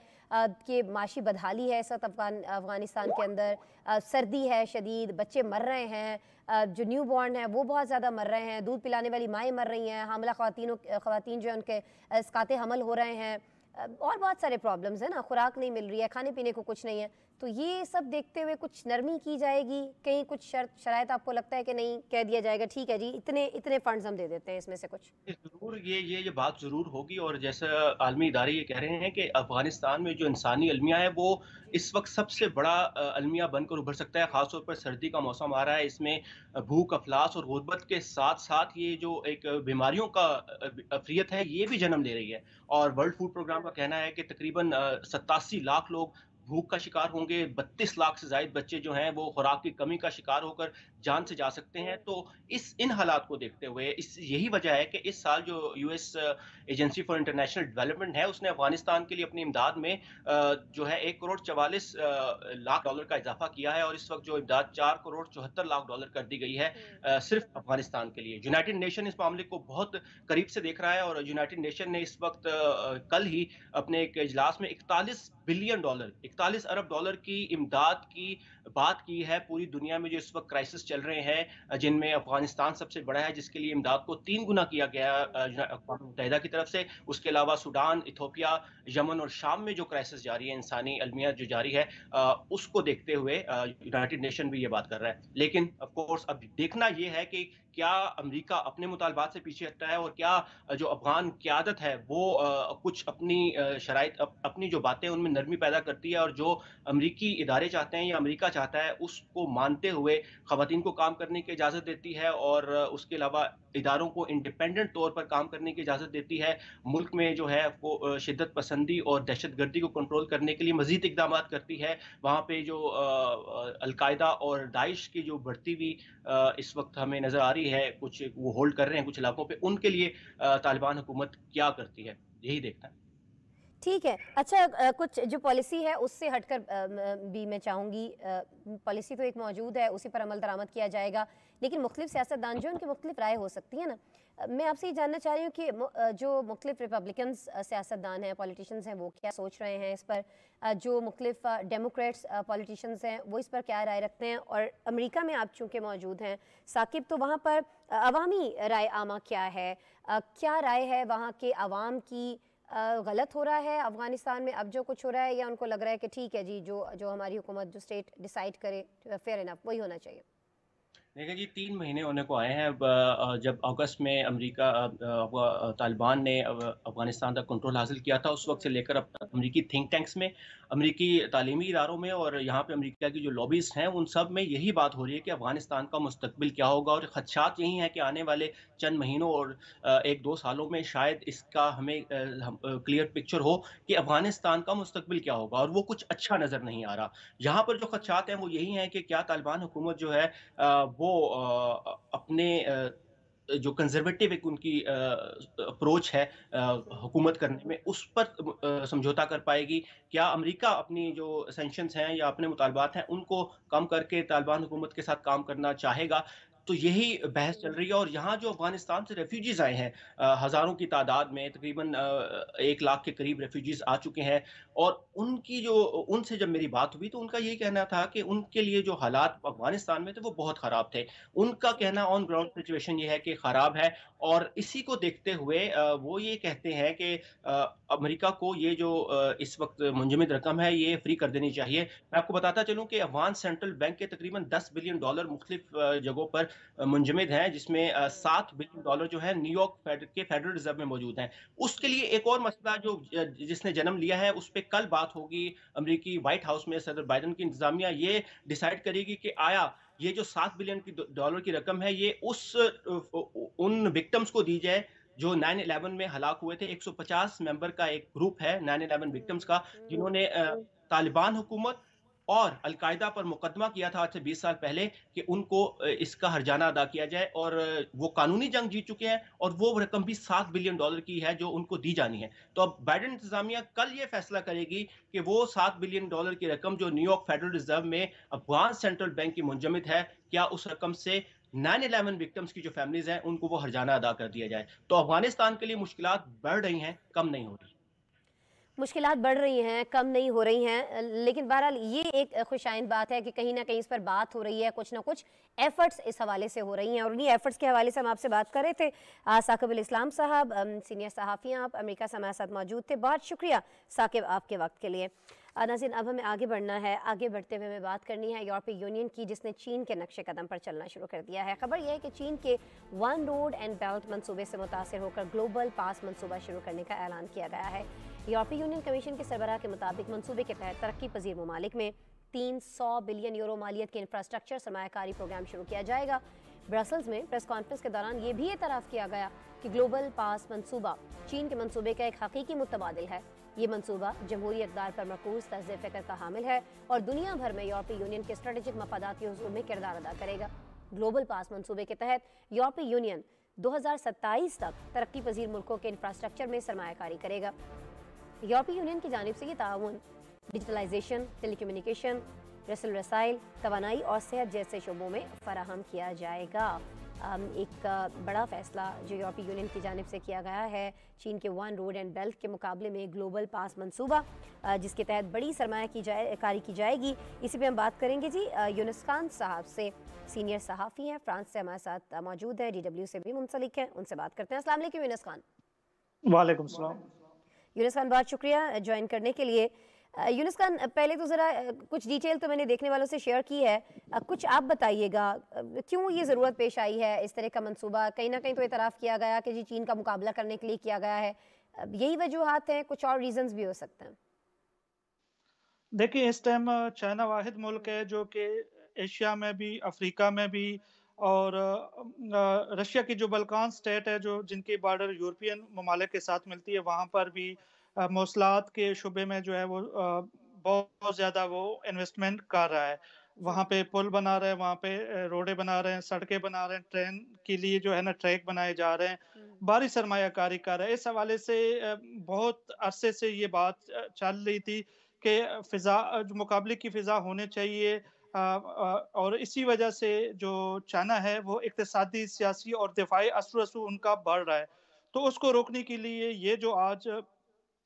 A: कि माशी बदहाली है इस वक्त अफ़गानिस्तान के अंदर, सर्दी है शदीद, बच्चे मर रहे हैं, जो न्यू बॉर्न है वो बहुत ज़्यादा मर रहे हैं, दूध पिलाने वाली माएँ मर रही हैं, हामिला ख़वातीन जो है उनके इसकाते हमल हो रहे हैं, और बहुत सारे प्रॉब्लम्स हैं ना, खुराक नहीं मिल रही है, खाने पीने को कुछ नहीं है। तो ये सब देखते हुए कुछ नरमी की जाएगी, कहीं कुछ शराइत आपको लगता है कि नहीं कह दिया जाएगा ठीक है जी इतने इतने फंड्स हम दे देते हैं इसमें से कुछ?
C: ज़रूर ये बात ज़रूर होगी और जैसा आलमी इदारे ये कह रहे हैं कि अफ़गानिस्तान में जो इंसानी अलमिया है वो इस वक़्त सबसे बड़ा अलमिया बनकर उभर सकता है, ख़ास तौर पर सर्दी का मौसम आ रहा है, इसमें भूख, अफ़लास और गुर्बत के साथ-साथ ये जो एक बीमारियों का अफ़्रियत है, ये भी जन्म ले रही है। और वर्ल्ड फूड प्रोग्राम का कहना है कि तकरीबन 87 लाख लोग भूख का शिकार होंगे, 32 लाख से ज़ायद बच्चे जो हैं वो खुराक की कमी का शिकार होकर जान से जा सकते हैं। तो इन हालात को देखते हुए यही वजह है कि इस साल जो US agency for international development है, उसने अफ़गानिस्तान के लिए अपनी इमदाद में जो है 1 करोड़ 44 लाख डॉलर का इज़ाफ़ा किया है और इस वक़्त जो इमदाद 4 करोड़ 74 लाख डॉलर कर दी गई है सिर्फ़ अफ़गानिस्तान के लिए। यूनाइटेड नेशन इस मामले को बहुत करीब से देख रहा है और यूनाइटेड नेशन ने इस वक़्त कल ही अपने एक इजलास में 41 बिलियन डॉलर 41 अरब डॉलर की इमदाद की बात की है पूरी दुनिया में जो इस वक्त क्राइसिस चल रहे हैं जिनमें अफगानिस्तान सबसे बड़ा है जिसके लिए इमदाद को 3 गुना किया गया अक़वाम मुत्तहिदा की तरफ से। उसके अलावा सूडान, इथियोपिया, यमन और शाम में जो क्राइसिस जारी है, इंसानी अलमिया जो जारी है उसको देखते हुए यूनाइटेड नेशन भी ये बात कर रहा है। लेकिन ऑफ कोर्स अब देखना ये है कि क्या अमेरिका अपने मुतालबात से पीछे हटता है और क्या जो अफ़गान क़यादत है वो कुछ अपनी शराइत अपनी जो बातें उनमें नरमी पैदा करती है और जो अमरीकी इदारे चाहते हैं या अमेरिका चाहता है उसको मानते हुए ख़वातीन को काम करने की इजाज़त देती है और उसके अलावा इदारों को इंडिपेंडेंट तौर पर काम करने की इजाज़त देती है। मुल्क में जो है वो शिद्दत पसंदी और दहशतगर्दी को कंट्रोल करने के लिए मज़ीद इक़दामात करती है। वहाँ पे जो अल-कायदा और दाइश की जो बढ़ती हुई इस वक़्त हमें नज़र आ रही है, कुछ वो होल्ड कर रहे हैं कुछ इलाकों पे, उनके लिए तालिबान हुकूमत क्या करती है? यही देखना है।
A: ठीक है। अच्छा कुछ जो पॉलिसी है उससे हटकर भी मैं चाहूँगी, पॉलिसी तो एक मौजूद है, उसी पर अमल दरामद किया जाएगा, लेकिन मुख्तलिफ सियासतदान जो उनकी मुख्तलिफ राय हो सकती है ना। मैं आपसे ये जानना चाह रही हूँ कि जो मुख्तलिफ रिपब्लिकन्स सियासतदान हैं, पॉलिटिशियंस हैं, वो क्या सोच रहे हैं इस पर, जो मुख्तलिफ डेमोक्रेट्स पॉलिटिशियंस हैं वो इस पर क्या राय रखते हैं, और अमेरिका में आप चूँकि मौजूद हैं साकिब, तो वहाँ पर अवामी राय आमा क्या है, क्या राय है वहाँ के अवाम की, गलत हो रहा है अफ़गानिस्तान में अब जो कुछ हो रहा है, या उनको लग रहा है कि ठीक है जी जो जो हमारी हुकूमत जो स्टेट डिसाइड करे फेयर इनफ वही होना चाहिए?
C: देखिए जी 3 महीने होने को आए हैं अब जब अगस्त में अमेरिका तालिबान ने अफ़गानिस्तान का कंट्रोल हासिल किया था, उस वक़्त से लेकर अब तक अमेरिकी थिंक टैंक्स में, अमेरिकी तालीमी इदारों में और यहाँ पे अमेरिका की जो लॉबीज़ हैं, उन सब में यही बात हो रही है कि अफ़गानिस्तान का मुस्तकबिल क्या होगा और ख़दशात यही हैं कि आने वाले चंद महीनों और 1-2 सालों में शायद इसका हमें क्लियर पिक्चर हो कि अफ़गानिस्तान का मुस्तकबिल क्या होगा और वो कुछ अच्छा नज़र नहीं आ रहा। यहाँ पर जो ख़दशात हैं वो यही हैं कि क्या तालिबान हुकूमत जो है वो अपने जो कंज़र्वेटिव एक उनकी अप्रोच है हुकूमत करने में उस पर समझौता कर पाएगी? क्या अमेरिका अपनी जो सैंक्शंस हैं या अपने मुतालबात हैं उनको कम करके तालिबान हुकूमत के साथ काम करना चाहेगा? तो यही बहस चल रही है और यहाँ जो अफ़गानिस्तान से रेफ्यूजीज़ आए हैं हज़ारों की तादाद में तकरीबन 1 लाख के करीब रेफ्यूजीज़ आ चुके हैं और उनसे जब मेरी बात हुई तो उनका यही कहना था कि उनके लिए जो हालात अफ़गानिस्तान में थे वो बहुत ख़राब थे। उनका कहना ऑन ग्राउंड सिचुएशन ये है कि ख़राब है और इसी को देखते हुए वो ये कहते हैं कि अमेरिका को ये जो इस वक़्त मुंजमद रकम है ये फ्री कर देनी चाहिए। मैं आपको बताता चलूँ कि अफ़गान सेंट्रल बैंक के तकरीबन $10 बिलियन मुख्तलिफ जगहों पर मुंजमद है, जिसमें $7 बिलियन जो है न्यूयॉर्क के फेडरल रिजर्व में मौजूद हैं। उसके लिए एक और मसला जो जिसने जन्म लिया है, उस पे कल बात होगी अमेरिकी व्हाइट हाउस में। सदर बाइडेन की इंतजामिया ये डिसाइड करेगी कि आया ये जो $7 बिलियन की रकम है, ये उन विक्टिम्स को दी जाए जो 9/11 में हलाक हुए थे। 150 मेंबर का एक ग्रुप है 9/11 विक्टिम्स का, जिन्होंने तालिबान हुकूमत और अलकायदा पर मुकदमा किया था आज से 20 साल पहले, कि उनको इसका हर्जाना अदा किया जाए। और वो कानूनी जंग जीत चुके हैं, और वो रकम भी $7 बिलियन की है जो उनको दी जानी है। तो अब बाइडेन इंतजामिया कल ये फैसला करेगी कि वो $7 बिलियन की रकम जो न्यूयॉर्क फेडरल रिजर्व में अफगान सेंट्रल बैंक की मुंजमद है, क्या उस रकम से 9/11 विक्टिम्स की जो फैमिलीज हैं उनको वो हर्जाना अदा कर दिया जाए। तो अफगानिस्तान के लिए मुश्किलात बढ़ रही हैं, कम नहीं हो रही।
A: मुश्किलात बढ़ रही हैं, कम नहीं हो रही हैं, लेकिन बहरहाल ये एक खुशाइन बात है कि कहीं ना कहीं इस पर बात हो रही है, कुछ ना कुछ एफर्ट्स इस हवाले से हो रही हैं। और उन्हीं एफर्ट्स के हवाले से हम आपसे बात कर रहे थे। साकिब अल इस्लाम साहब, सीनियर सहाफ़ी, आप अमेरिका से हमारे साथ मौजूद थे। बहुत शुक्रिया साकिब आपके वक्त के लिए। नाज़रीन, अब हमें आगे बढ़ना है। आगे बढ़ते हुए हमें बात करनी है यूरोपीय यूनियन की, जिसने चीन के नक्शे कदम पर चलना शुरू कर दिया है। खबर यह है कि चीन के वन रोड एंड बेल्ट मंसूबे से मुतासिर होकर ग्लोबल पास मंसूबा शुरू करने का ऐलान किया गया है। यूरोपीय यूनियन कमीशन के सरबराह के मुताबिक मंसूबे के तहत तरक्की पजीर ममालिक में 300 बिलियन यूरो मालियत के इंफ्रास्ट्रक्चर सरमायाकारी प्रोग्राम शुरू किया जाएगा। ब्रसल्स में प्रेस कॉन्फ्रेंस के दौरान ये भी एतराफ़ किया गया कि ग्लोबल पास मंसूबा चीन के मंसूबे का एक हकीकी मुतबादिल है। ये मंसूबा जमहूरी इक़दार पर मरकूज़ तर्ज़ फ़िक्र का हामिल है और दुनिया भर में यूरोपीय यूनियन के स्ट्रेटेजिक मफादात के हुसूल में किरदार अदा करेगा। ग्लोबल पास मंसूबे के तहत यूरोपीय यूनियन 2027 तक तरक्की पजीर मुल्कों के इंफ्रास्ट्रक्चर में सरमायाकारी करेगा। यूरोपीय यूनियन की जानिब से ये ताउन डिजिटलाइजेशन, टेलीकम्युनिकेशन, रसल रसाइल, तवानाई और सेहत जैसे शोबों में फराहम किया जाएगा। एक बड़ा फैसला जो यूरोपीय यूनियन की जानिब से किया गया है चीन के वन रोड एंड बेल्ट के मुकाबले में ग्लोबल पास मंसूबा, जिसके तहत बड़ी सरमायाकारी की जाएगी। इसी पे हम बात करेंगे जी यूनुस खान साहब से, सीनियर सहाफ़ी हैं, फ्रांस से हमारे साथ मौजूद है, DW से भी मुंसलिक हैं। उनसे बात करते हैं। अस्सलाम वालेकुम यूनुस खान।
D: वालेकुम सलाम।
A: यूनुस खान, बहुत शुक्रिया ज्वाइन करने के लिए। यूनुस खान, पहले तो ज़रा कुछ डिटेल तो मैंने देखने वालों से शेयर की है, कुछ आप बताइएगा क्यों ये ज़रूरत पेश आई है इस तरह का मंसूबा? कहीं ना कहीं तो एतराफ़ किया गया कि जी चीन का मुकाबला करने के लिए किया गया है, यही वजूहात हैं? कुछ और रीजंस भी हो सकते हैं?
D: देखिए, इस टाइम चाइना वाहिद मुल्क है जो कि एशिया में भी, अफ्रीका में भी और रशिया की जो बल्कान स्टेट है जो जिनकी बॉर्डर यूरोपियन ममालिक के साथ मिलती है, वहाँ पर भी मौसलात के शुबे में जो है वो बहुत ज़्यादा वो इन्वेस्टमेंट कर रहा है। वहाँ पे पुल बना रहे हैं, वहाँ पे रोडें बना रहे हैं, सड़कें बना रहे हैं, ट्रेन के लिए जो है ना ट्रैक बनाए जा रहे हैं, भारी सरमायाकारी कर रहे हैं। इस हवाले से बहुत अरसे से ये बात चल रही थी कि फ़िज़ा जो मुकाबले की फ़िज़ा होनी चाहिए, और इसी वजह से जो चाइना है वो इक़्तिसादी, सियासी और दिफ़ाई असर-रसूख उनका बढ़ रहा है। तो उसको रोकने के लिए ये जो आज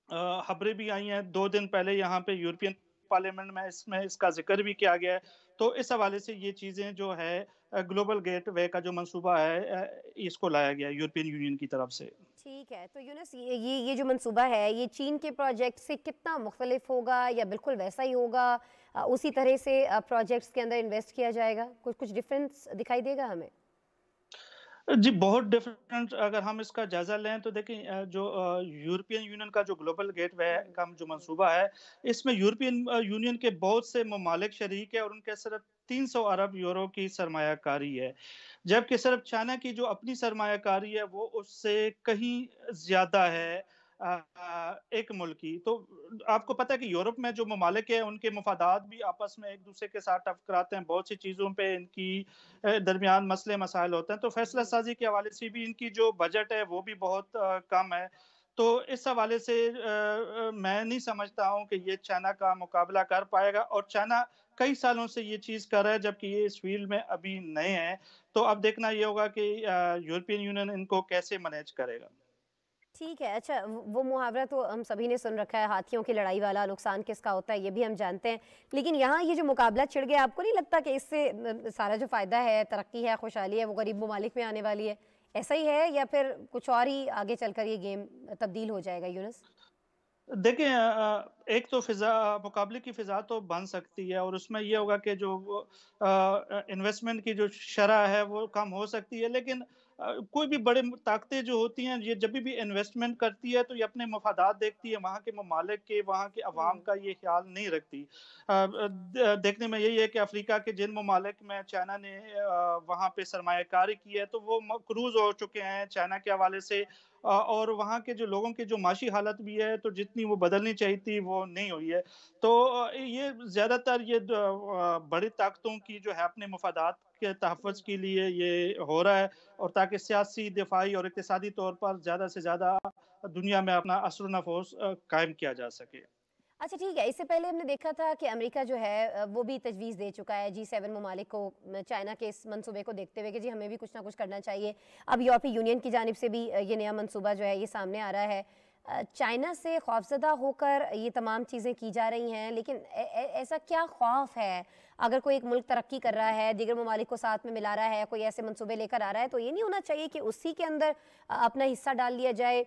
D: खबरें भी आई हैं, 2 दिन पहले यहाँ पे यूरोपियन पार्लियामेंट में इसमें इसका ज़िक्र भी किया गया है। तो इस हवाले से ये चीज़ें जो है ग्लोबल गेटवे का जो मंसूबा है इसको लाया गया है यूरोपियन यूनियन की तरफ से।
A: ठीक है, तो यूनुस, ये जो मंसूबा है ये चीन के प्रोजेक्ट से कितना मुख्तलिफ होगा या बिल्कुल वैसा ही होगा? उसी तरह से प्रोजेक्ट्स के अंदर इन्वेस्ट किया जाएगा? कुछ डिफरेंस दिखाई देगा हमें?
D: जी, बहुत डिफरेंट अगर हम इसका जायज़ा लें तो देखिए, जो यूरोपियन यूनियन का जो ग्लोबल गेटवे का जो मंसूबा है, इसमें यूरोपियन यूनियन के बहुत से ममालिक शरीक है और उनके सिर्फ 300 अरब यूरो की सरमायाकारी है। जबकि सिर्फ चाइना की जो अपनी सरमायाकारी है वो उससे कहीं ज़्यादा है एक मुल्क की। तो आपको पता है कि यूरोप में जो ममालिक हैं उनके मफादात भी आपस में एक-दूसरे के साथ टकराते हैं। बहुत सी चीज़ों पे इनकी दरमियान मसले मसाइल होते हैं। तो फैसला साज़ी के हवाले से भी इनकी जो बजट है वो भी बहुत कम है। तो इस हवाले से मैं नहीं समझता हूँ कि ये चाइना का मुकाबला कर पाएगा, और चाइना कई सालों से ये चीज़ कर रहा है जबकि ये इस फ़ील्ड में अभी नए हैं। तो अब देखना ये होगा कि यूरोपियन यूनियन इनको कैसे मैनेज करेगा।
A: ठीक है, अच्छा, वो मुहावरा तो हम सभी ने सुन रखा है, हाथियों की लड़ाई वाला नुकसान किसका होता है, ये भी हम जानते हैं। लेकिन यहाँ ये जो मुकाबला छिड़ गया, आपको नहीं लगता कि इससे सारा जो फ़ायदा है, तरक्की है, खुशहाली है, वो गरीब ममालिक में आने वाली है? ऐसा ही है या फिर कुछ और ही आगे चलकर ये गेम तब्दील हो जाएगा यूनुस?
D: देखिए एक तो मुकाबले की फ़िज़ा तो बन सकती है और उसमें ये होगा कि जो वो इन्वेस्टमेंट की जो शरह है वो कम हो सकती है, लेकिन कोई भी बड़े ताकतें जो होती हैं, ये जभी भी इन्वेस्टमेंट करती है तो ये अपने मफ़ादात देखती है, वहाँ के ममालिक के, वहाँ के अवाम
A: हुँ।
D: का ये ख़्याल नहीं रखती। देखने में यही है कि अफ़्रीका के जिन ममालिक में चाइना ने वहाँ पे सरमायाकारी की है, तो वो मक़रूज़ हो चुके हैं चाइना के हवाले से, और वहाँ के जो लोगों की जो माशी हालत भी है, तो जितनी वो बदलनी चाहिए थी, वो नहीं हुई है। तो ये ज़्यादातर बड़ी ताकतों की जो है अपने मफ़ादात के तहफ़्फ़ुज़ के लिए ये हो रहा है, और ताकि सियासी, दिफ़ाई और इक़्तिसादी तौर पर ज़्यादा से ज़्यादा दुनिया में अपना असर ओ नफ़ूज़ कायम किया जा सके।
A: अच्छा ठीक है, इससे पहले हमने देखा था कि अमेरिका जो है वो भी तजवीज़ दे चुका है G7 ममालिक को चाइना के इस मंसूबे को देखते हुए कि जी हमें भी कुछ ना कुछ करना चाहिए। अब यूरोपीय यूनियन की जानिब से भी ये नया मंसूबा जो है ये सामने आ रहा है। चाइना से खौफज़दा होकर ये तमाम चीज़ें की जा रही हैं, लेकिन ऐसा क्या खौफ है? अगर कोई एक मुल्क तरक्की कर रहा है, दीगर ममालिक को साथ में मिला रहा है, कोई ऐसे मंसूबे लेकर आ रहा है, तो ये नहीं होना चाहिए कि उसी के अंदर अपना हिस्सा डाल लिया जाए?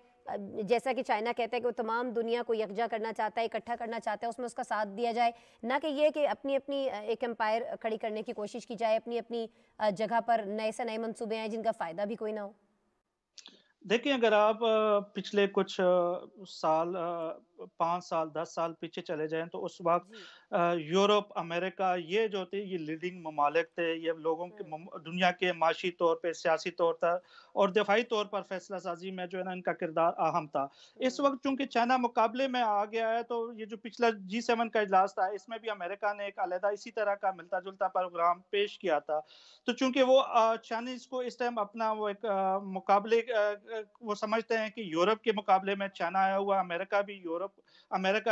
A: जैसा कि चाइना कहता है कि वो तमाम दुनिया को यकजा करना चाहता है, इकट्ठा करना चाहता है, उसमें उसका साथ दिया जाए, ना कि ये कि अपनी-अपनी एक एम्पायर खड़ी करने की कोशिश की जाए, अपनी-अपनी जगह पर नए से नए मंसूबे आएँ जिनका फ़ायदा भी कोई ना हो।
D: देखिए, अगर आप पिछले कुछ साल 5 साल, 10 साल पीछे चले जाएँ, तो उस वक़्त
A: जी।
D: यूरोप, अमेरिका ये जो थे, ये लीडिंग ममालिक थे। ये लोगों के
A: हुँ,
D: दुनिया के माशी तौर पे, सियासी तौर पर और दिफ़ाई तौर पर फ़ैसला साज़ी में जो है ना, इनका किरदार अहम था। इस
A: हुँ,
D: वक़्त चूँकि चाइना मुकाबले में आ गया है, तो ये जो पिछला G7 का इजलास था, इसमें भी अमेरिका ने एक अलहदा इसी तरह का मिलता-जुलता प्रोग्राम पेश किया था। तो चूँकि वो चाइनीज़ को इस टाइम अपना वो एक वो समझते हैं कि यूरोप के मुकाबले में चाइना आया हुआ, अमेरिका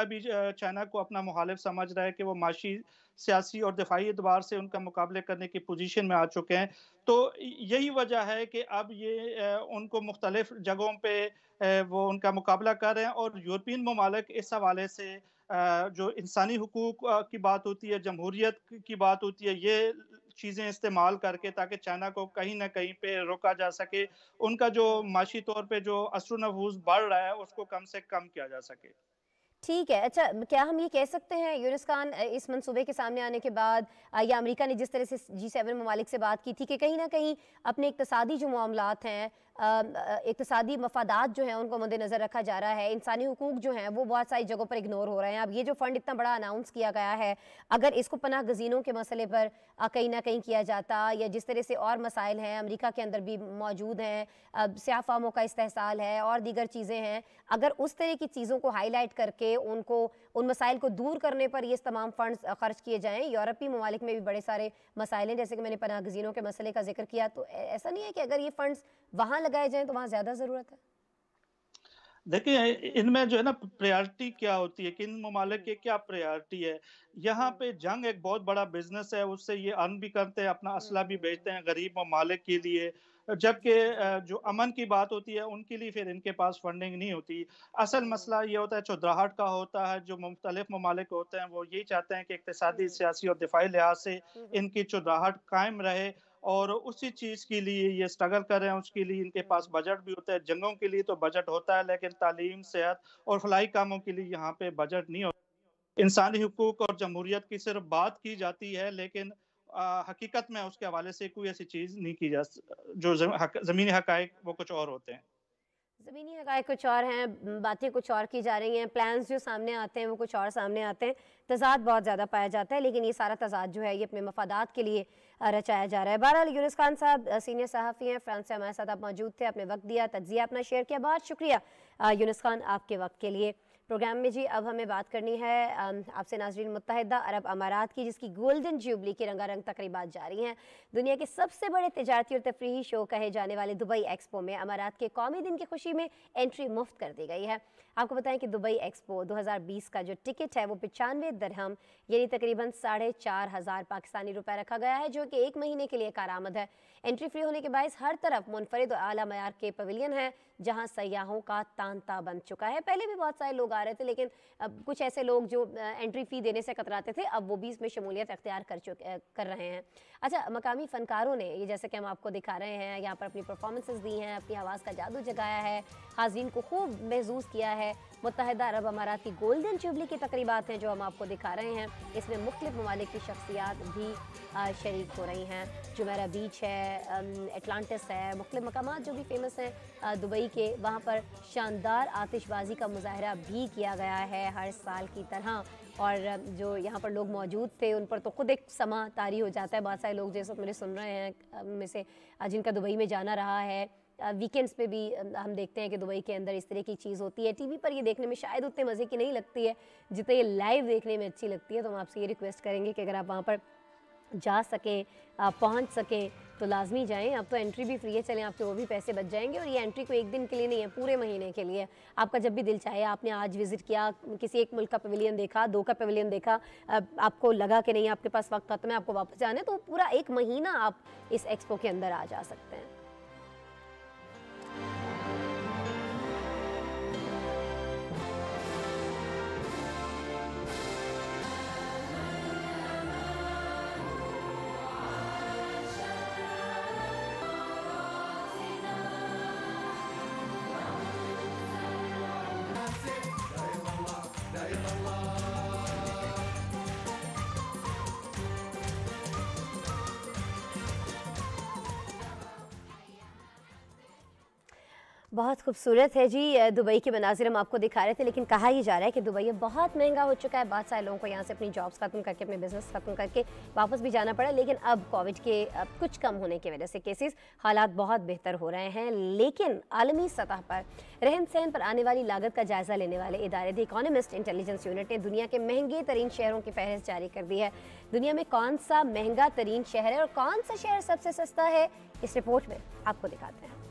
D: भी चाइना को अपना मुख़ालिफ़ समझ रहा है कि वो माशी, सियासी और दिफ़ाई एतबार से उनका मुकाबले करने की पोज़ीशन में आ चुके हैं। तो यही वजह है कि अब ये उनको मुख़्तलिफ़ जगहों पे वो उनका मुकाबला कर रहे हैं, और यूरोपियन ममालिक इस हवाले से जो इंसानी हुकूक की बात होती है, जमहूरियत की बात होती है, ये चीज़ें इस्तेमाल करके ताकि चाइना को कहीं न कहीं पे रोका जा सके। उनका जो
A: हुँ।
D: माशी तौर पे जो असर-ओ-नफूज़ बढ़ रहा है, उसको कम से कम किया जा सके।
A: ठीक है। अच्छा, क्या हम ये कह सकते हैं यूनुस खान इस मंसूबे के सामने आने के बाद या अमेरिका ने जिस तरह से G7 ममालिक से बात की थी कि कहीं न कहीं अपने इक़्तिसादी जो मामलात हैं इक़्तिसादी मफ़ादात जो हैं उनको मद्देनज़र रखा जा रहा है, इंसानी हुकूक जो हैं वो बहुत सारी जगहों पर इग्नोर हो रहे हैं। अब ये जो फ़ंड इतना बड़ा अनाउंस किया गया है, अगर इसको पनाह गज़ीनों के मसले पर कहीं न कहीं किया जाता, या जिस तरह से और मसाइल हैं अमेरिका के अंदर भी मौजूद हैं, स्याह फ़ामों का इस्तेहसाल है और दीगर चीज़ें हैं, अगर उस तरह की चीज़ों को हाईलाइट करके उनको उन मसाइल को दूर करने पर ये तमाम फंड्स खर्च किए जाएँ। यूरोपीय ममालिक में भी बड़े सारे मसाइल हैं, जैसे कि मैंने पनाह गज़ीनों के मसले का ज़िक्र किया, तो ऐसा नहीं है कि अगर ये फंड्स वहाँ लगाए जाएँ तो वहाँ ज़्यादा ज़रूरत है?
D: देखिए, इनमें जो है ना प्रायोरिटी क्या होती है, किन ममालिक
A: हुँ,
D: की क्या प्रायोरिटी है। यहाँ
A: हुँ,
D: पे जंग एक बहुत बड़ा बिज़नेस है, उससे ये अर्न भी करते हैं, अपना असला भी
A: हुँ।
D: बेचते हैं गरीब ममालिक के लिए। जबकि
A: जी, जी।
D: जो अमन की बात होती है, उनके लिए फिर इनके पास फंडिंग नहीं होती। असल
A: हुँ,
D: मसला ये होता है, चुदराहट का होता है, जो मुख्तलिफ ममालिक होते हैं, वो यही चाहते हैं कि इक़्तिसादी,
A: हुँ,
D: सियासी और दिफ़ाई लिहाज़ से
A: हुँ, हुँ,
D: इनकी चुदराहट कायम रहे, और उसी चीज़ के लिए ये स्ट्रगल कर रहे हैं, उसके लिए इनके पास
A: हुँ।
D: बजट भी होता है। जंगों के लिए तो बजट होता है, लेकिन तालीम, सेहत और फलाही कामों के लिए यहाँ पे बजट नहीं होता। इंसानी हुकूक और जमहूरियत की सिर्फ़ बात की जाती है, लेकिन हकीकत में उसके हवाले से कोई ऐसी चीज़ नहीं की जा स जो ज़मीनी हक़ाइक़ वो कुछ और होते हैं।
A: ज़मीनी हक़ाइक़ कुछ और हैं, बातें कुछ और की जा रही हैं, प्लान्स जो सामने आते हैं वो कुछ और सामने आते हैं, तज़ाद बहुत ज़्यादा पाया जाता है, लेकिन ये सारा तज़ाद जो है ये अपने मफ़ादात के लिए रचाया जा रहा है। बहरहाल यूनुस खान साहब सीनियर सहाफ़ी हैं, फ्रांस से हमारे साथ आप मौजूद थे, आपने वक्त दिया, तज्ज़िया अपना शेयर किया, बहुत शुक्रिया यूनुस खान आपके वक्त के लिए। प्रोग्राम में जी अब हमें बात करनी है आपसे नाज़रीन मुत्तहिदा अरब अमारात की, जिसकी गोल्डन जुबली की रंगारंग तकरीबात जारी हैं। दुनिया के सबसे बड़े तिजारती और तफरीही शो कहे जाने वाले दुबई एक्सपो में अमारात के कौमी दिन की खुशी में एंट्री मुफ्त कर दी गई है। आपको बताएं कि दुबई एक्सपो 2020 का जो टिकट है वो 95 दिरहम यानी तकरीबन 4,500 पाकिस्तानी रुपए रखा गया है, जो कि 1 महीने के लिए कारामद है। एंट्री फ्री होने के बायस हर तरफ मुनफरिद और आला मयार के पवेलियन हैं, जहां सयाहों का तांता बन चुका है। पहले भी बहुत सारे लोग लोग आ रहे थे, लेकिन अब कुछ ऐसे लोग जो एंट्री फ़ी देने से कतराते थे, अब वो भी इसमें शमूलियत अख्तियार कर रहे हैं। अच्छा, मकामी फ़नकारों ने ये जैसे कि हम आपको दिखा रहे हैं यहाँ पर अपनी परफॉर्मेंसेस दी हैं, अपनी आवाज़ का जादू जगाया है, हाज़रीन को खूब महसूस किया है। मुत्तहिदा अरब अमारात की गोल्डन जुबली की तकरीबात हैं जो हम आपको दिखा रहे हैं, इसमें मुख्तलिफ ममालिक की शख्सियात भी शरीक हो रही हैं। जुमेरा बीच है, एटलांटिस है, मुख्तलिफ मकामात जो भी फेमस हैं दुबई के, वहाँ पर शानदार आतिशबाजी का मुजाहरा भी किया गया है हर साल की तरह। और जो यहाँ पर लोग मौजूद थे उन पर तो खुद एक समा तारी हो जाता है। बहुत सारे लोग जैसे मेरे सुन रहे हैं में से जिनका दुबई में जाना रहा है, वीकेंड्स पे भी हम देखते हैं कि दुबई के अंदर इस तरह की चीज़ होती है। टीवी पर ये देखने में शायद उतने मज़े की नहीं लगती है जितने ये लाइव देखने में अच्छी लगती है। तो हम आपसे ये रिक्वेस्ट करेंगे कि अगर आप वहाँ पर जा सकें, पहुँच सकें तो लाजमी जाएं। अब तो एंट्री भी फ्री है, चलें आपके वो भी पैसे बच जाएंगे। और ये एंट्री को एक दिन के लिए नहीं है, पूरे महीने के लिए। आपका जब भी दिल चाहे, आपने आज विज़िट किया, किसी एक मुल्क का पवेलियन देखा, 2 का पवेलियन देखा, आपको लगा कि नहीं आपके पास वक्त खत्म है, आपको वापस जाना है, तो पूरा 1 महीना आप इस एक्सपो के अंदर आ जा सकते हैं। बहुत खूबसूरत है जी दुबई के मनाजिर हम आपको दिखा रहे थे। लेकिन कहा ही जा रहा है कि दुबई अब बहुत महंगा हो चुका है। बहुत सारे लोगों को यहाँ से अपनी जॉब्स ख़त्म करके, अपने बिजनेस ख़त्म करके वापस भी जाना पड़ा। लेकिन अब कोविड के कुछ कम होने की वजह से केसेस, हालात बहुत बेहतर हो रहे हैं। लेकिन आलमी सतह पर रहन सहन पर आने वाली लागत का जायज़ा लेने वाले इदारे द इकोनॉमिस्ट इंटेलिजेंस यूनिट ने दुनिया के महंगे तरीन शहरों की फहरिस्त जारी कर दी है। दुनिया में कौन सा महंगा तरीन शहर है और कौन सा शहर सबसे सस्ता है, इस रिपोर्ट में आपको दिखाते हैं।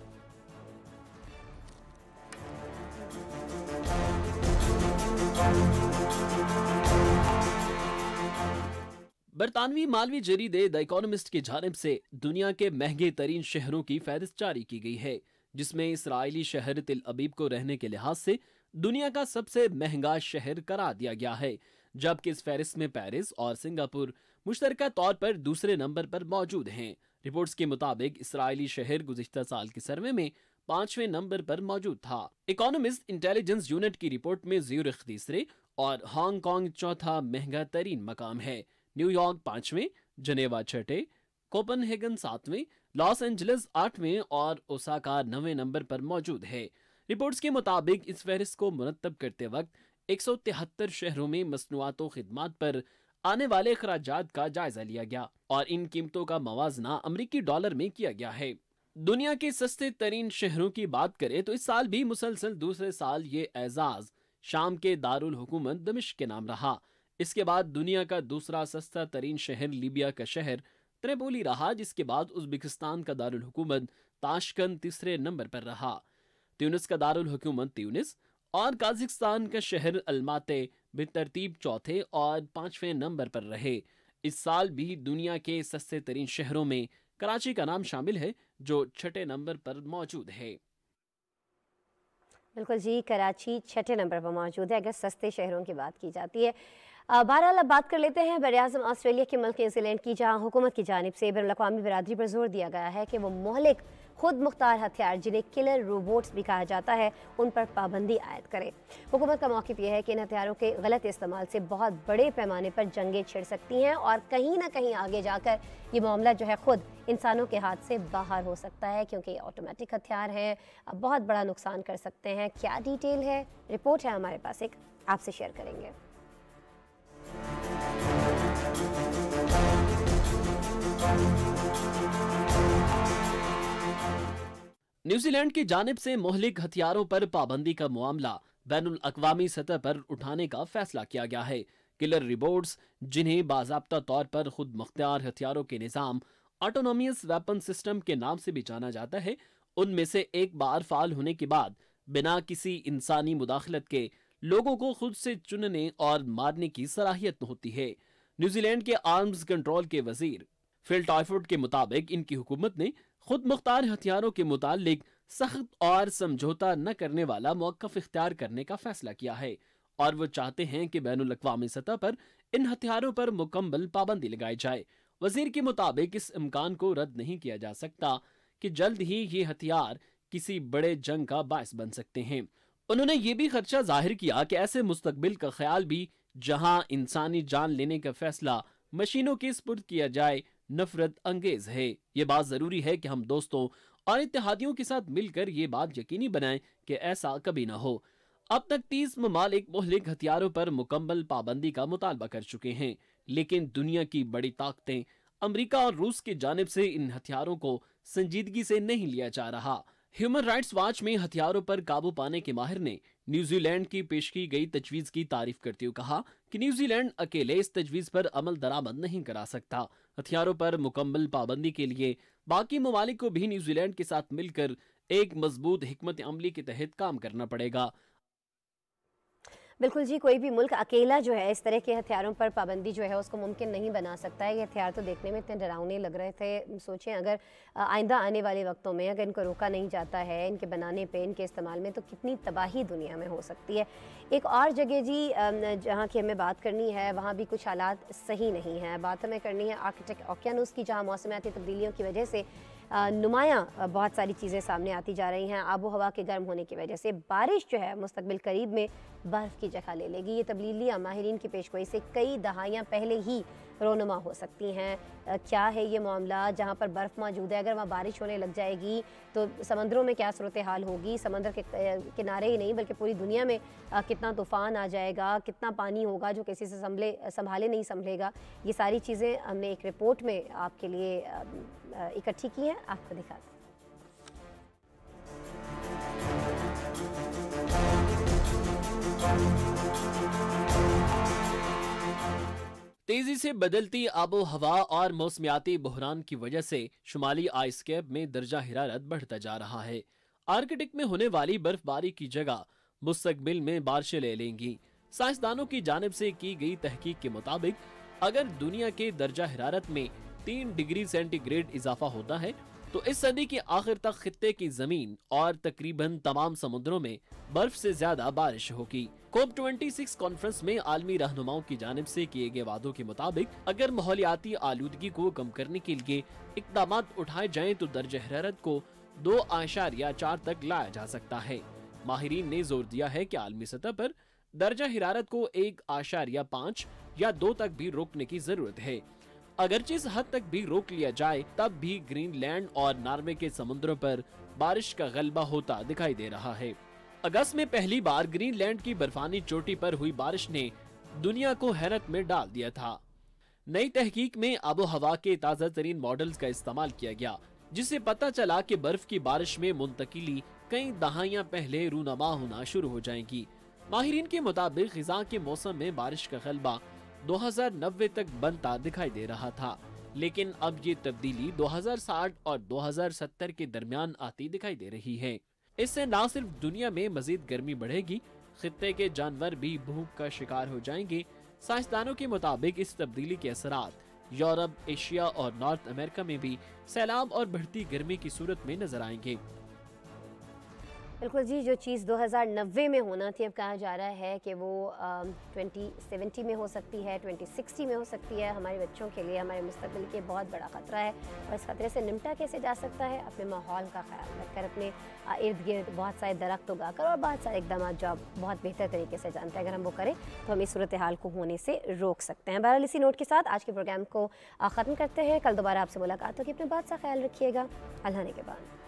E: बरतानवी मालवी जरीदे द इकोनॉमिस्ट की जानिब से दुनिया के महंगे तरीन शहरों की फहरिस्त जारी की गई है, जिसमें इसराइली शहर तिल अबीब को रहने के लिहाज से दुनिया का सबसे महंगा शहर करार दिया गया है, जबकि इस फहरिस्त में पेरिस और सिंगापुर मुश्तरका तौर पर दूसरे नंबर पर मौजूद हैं। रिपोर्ट्स के मुताबिक इसराइली शहर गुज़िश्ता साल के सर्वे में 5वें नंबर पर मौजूद था। इकोनॉमिस्ट इंटेलिजेंस यूनिट की रिपोर्ट में ज्यूरिख तीसरे और हांगकांग चौथा महंगा तरीन मकाम है। न्यूयॉर्क 5वें, जनेवा 6ठे, कोपनहेगन 7वें, लॉस एंजलिस 8वें और ओसाका 9वें नंबर पर मौजूद है। रिपोर्ट्स के मुताबिक इस फहरिस्त को मुरतब करते वक्त 173 शहरों में मसनूआत व खिदमात पर आने वाले खराजात का जायजा लिया गया और इन कीमतों का मवाजना अमरीकी डॉलर में किया गया है। दुनिया के सस्ते तरीन शहरों की बात करें तो इस साल भी मुसलसल दूसरे साल ये एजाज शाम के दारुल हुकूमत दमिश्क के नाम रहा। इसके बाद दुनिया का दूसरा सस्ता तरीन शहर लीबिया का शहर त्रिपोली रहा, जिसके बाद उज़्बेकिस्तान का दारुल हुकूमत ताशकंद तीसरे नंबर पर रहा। ट्यूनिस का दारुल हुकूमत ट्यूनिस और काज़ाकिस्तान का शहर अलमाते बेतरतीब चौथे और 5वें नंबर पर रहे। इस साल भी दुनिया के सस्ते तरीन शहरों में कराची का नाम शामिल है, जो 6ठे नंबर पर मौजूद है।
A: बिल्कुल जी, कराची 6ठे नंबर पर मौजूद है अगर सस्ते शहरों की बात की जाती है। बहरहाल अब बात कर लेते हैं बरआज़म ऑस्ट्रेलिया के मुल्क न्यूजीलैंड की, जहाँ हुकूमत की जानिब से बैनुल-अक़वामी बिरादरी पर जोर दिया गया है कि वो मोहलिक खुद मुख्तार हथियार, जिन्हें किलर रोबोट्स भी कहा जाता है, उन पर पाबंदी आयद करे। हुकूमत का मौक़िफ़ यह है कि इन हथियारों के गलत इस्तेमाल से बहुत बड़े पैमाने पर जंगें छिड़ सकती हैं और कहीं ना कहीं आगे जाकर ये मामला जो है ख़ुद इंसानों के हाथ से बाहर हो सकता है, क्योंकि ये ऑटोमेटिक हथियार हैं, बहुत बड़ा नुकसान कर सकते हैं। क्या डिटेल है, रिपोर्ट है हमारे पास, एक आपसे शेयर करेंगे।
E: न्यूजीलैंड की जानिब से मोहलिक हथियारों पर पाबंदी का मामला बैनुल अक़वामी सतह पर उठाने का फैसला किया गया है। किलर रोबोट्स, जिन्हें बाज़ाब्ता तौर पर खुद मुख्तार हथियारों के निज़ाम ऑटोनोमियस वेपन सिस्टम के नाम से भी जाना जाता है, उनमें से एक बार फाल होने के बाद बिना किसी इंसानी मुदाखलत के लोगों को खुद से चुनने और मारने की सलाहियत होती है। न्यूजीलैंड के आर्म्स कंट्रोल के वजीर फिल टॉयफोर्ड के मुताबिक इनकी हुकूमत ने खुद मुख्तार हथियारों के मुतालिक सख्त और समझौता न करने वाला मौक़िफ़ इख्तियार करने का फैसला किया है। और वो चाहते हैं कि बैनुल-अक़वामी सतह पर इन हथियारों पर मुकम्मल पाबंदी लगाई जाए। वजीर के मुताबिक इस इम्कान को रद्द नहीं किया जा सकता कि जल्द ही ये हथियार किसी बड़े जंग का बायस बन सकते हैं। उन्होंने ये भी खदशा जाहिर किया कि ऐसे मुस्तकबिल का ख्याल भी जहां इंसानी जान लेने का फैसला मशीनों के सुपुर्द किया जाए नफरत अंगेज है। ये बात जरूरी है कि हम दोस्तों और इत्तेहादियों के साथ मिलकर ये बात यकीनी बनाएं कि ऐसा कभी न हो। अब तक 30 ममालिक मुहलिक हथियारों पर मुकम्मल पाबंदी का मुतालबा कर चुके हैं, लेकिन दुनिया की बड़ी ताकतें अमेरिका और रूस की जानिब से इन हथियारों को संजीदगी से नहीं लिया जा रहा। ह्यूमन राइट्स वॉच में हथियारों पर काबू पाने के माहिर ने न्यूजीलैंड की पेश की गई तजवीज की तारीफ करते हुए कहा कि न्यूजीलैंड अकेले इस तजवीज पर अमल दरामद नहीं करा सकता। हथियारों पर मुकम्मल पाबंदी के लिए बाकी ममालिक को भी न्यूजीलैंड के साथ मिलकर एक मजबूत हिकमत अमली के तहत काम करना पड़ेगा।
A: बिल्कुल जी, कोई भी मुल्क अकेला जो है इस तरह के हथियारों पर पाबंदी जो है उसको मुमकिन नहीं बना सकता है। ये हथियार तो देखने में इतने डरावने लग रहे थे। सोचें अगर आइंदा आने वाले वक्तों में अगर इनको रोका नहीं जाता है इनके बनाने पे, इनके इस्तेमाल में, तो कितनी तबाही दुनिया में हो सकती है। एक और जगह जी जहाँ की हमें बात करनी है वहाँ भी कुछ हालात सही नहीं है। बात हमें करनी है आर्कटिक ओकियानूस की, जहाँ मौसमियाती तब्दीलियों की वजह से नुमायाँ बहुत सारी चीज़ें सामने आती जा रही हैं। आबो हवा के गर्म होने की वजह से बारिश जो है मुस्तकबिल करीब में बर्फ़ की जगह ले लेगी। ये तब्दीलियाँ माहिरीन की पेशगोई से कई दहाइयाँ पहले ही रोनुमा हो सकती हैं। क्या है ये मामला? जहाँ पर बर्फ़ मौजूद है अगर वहाँ बारिश होने लग जाएगी तो समंदरों में क्या सूरत हाल होगी? समंदर के किनारे ही नहीं बल्कि पूरी दुनिया में कितना तूफ़ान आ जाएगा, कितना पानी होगा जो किसी से संभाले नहीं संभलेगा। ये सारी चीज़ें हमने एक रिपोर्ट में आपके लिए इकट्ठी की हैं, आपको दिखाते हैं।
E: तेजी से बदलती आबो हवा और मौसमियाती बहरान की वजह से शुमाली आइस कैप में दर्जा हिरारत बढ़ता जा रहा है। आर्कटिक में होने वाली बर्फबारी की जगह मुस्तकबिल में बारिशें ले लेंगी। साइंसदानों की जानिब से की गई तहकीक के मुताबिक अगर दुनिया के दर्जा हिरारत में 3 डिग्री सेंटीग्रेड इजाफा होता है तो इस सदी के आखिर तक खित्ते की जमीन और तकरीबन तमाम समुद्रों में बर्फ से ज्यादा बारिश होगी। COP26 कॉन्फ्रेंस में आलमी रहनुमाओं की जानिब से किए गए वादों के मुताबिक अगर माहौलियाती आलूदगी को कम करने के लिए इकदाम उठाए जाएं तो दर्जा हरारत को 2.4 तक लाया जा सकता है। माहिरीन ने जोर दिया है कि आलमी सतह पर दर्जा हरारत को 1.5 या 2 तक भी रोकने की जरूरत है। अगरचे इस हद तक भी रोक लिया जाए तब भी ग्रीनलैंड और नॉर्वे के समुद्रों पर बारिश का गलबा होता दिखाई दे रहा है। अगस्त में पहली बार ग्रीनलैंड की बर्फानी चोटी पर हुई बारिश ने दुनिया को हैरत में डाल दिया था। नई तहकीक में आबो हवा के ताज़ा तरीन मॉडल्स का इस्तेमाल किया गया, जिससे पता चला कि बर्फ की बारिश में मुंतकिली कई दहाइयां पहले रूनमा होना शुरू हो जाएगी। माहिरीन के मुताबिक खिज़ा के मौसम में बारिश का गलबा 2090 तक बनता दिखाई दे रहा था, लेकिन अब ये तब्दीली 2060 और 2070 के दरमियान आती दिखाई दे रही है। इससे न सिर्फ दुनिया में मजीद गर्मी बढ़ेगी, खित्ते के जानवर भी भूख का शिकार हो जाएंगे। साइंसदानों के मुताबिक इस तब्दीली के असरात यूरोप, एशिया और नॉर्थ अमेरिका में भी सैलाब और बढ़ती गर्मी की सूरत में नजर आएंगे।
A: बिल्कुल जी, जो चीज़ 2090 में होना थी अब कहा जा रहा है कि वो 2070 में हो सकती है, 2060 में हो सकती है। हमारे बच्चों के लिए, हमारे मुस्तकबिल के बहुत बड़ा ख़तरा है और इस खतरे से निपटा कैसे जा सकता है? अपने माहौल का ख्याल रखकर, अपने इर्द गिर्द बहुत सारे दरख्त उगाकर और बहुत सारे इकदाम जो आप बहुत बेहतर तरीके से जानते हैं, अगर हम वो करें तो हम इस सूरत हाल को होने से रोक सकते हैं। बहरहाल इसी नोट के साथ आज के प्रोग्राम को ख़त्म करते हैं। कल दोबारा आपसे मुलाकात होगी। अपने बात सा ख्याल रखिएगा। अल्लाह ने के बाद।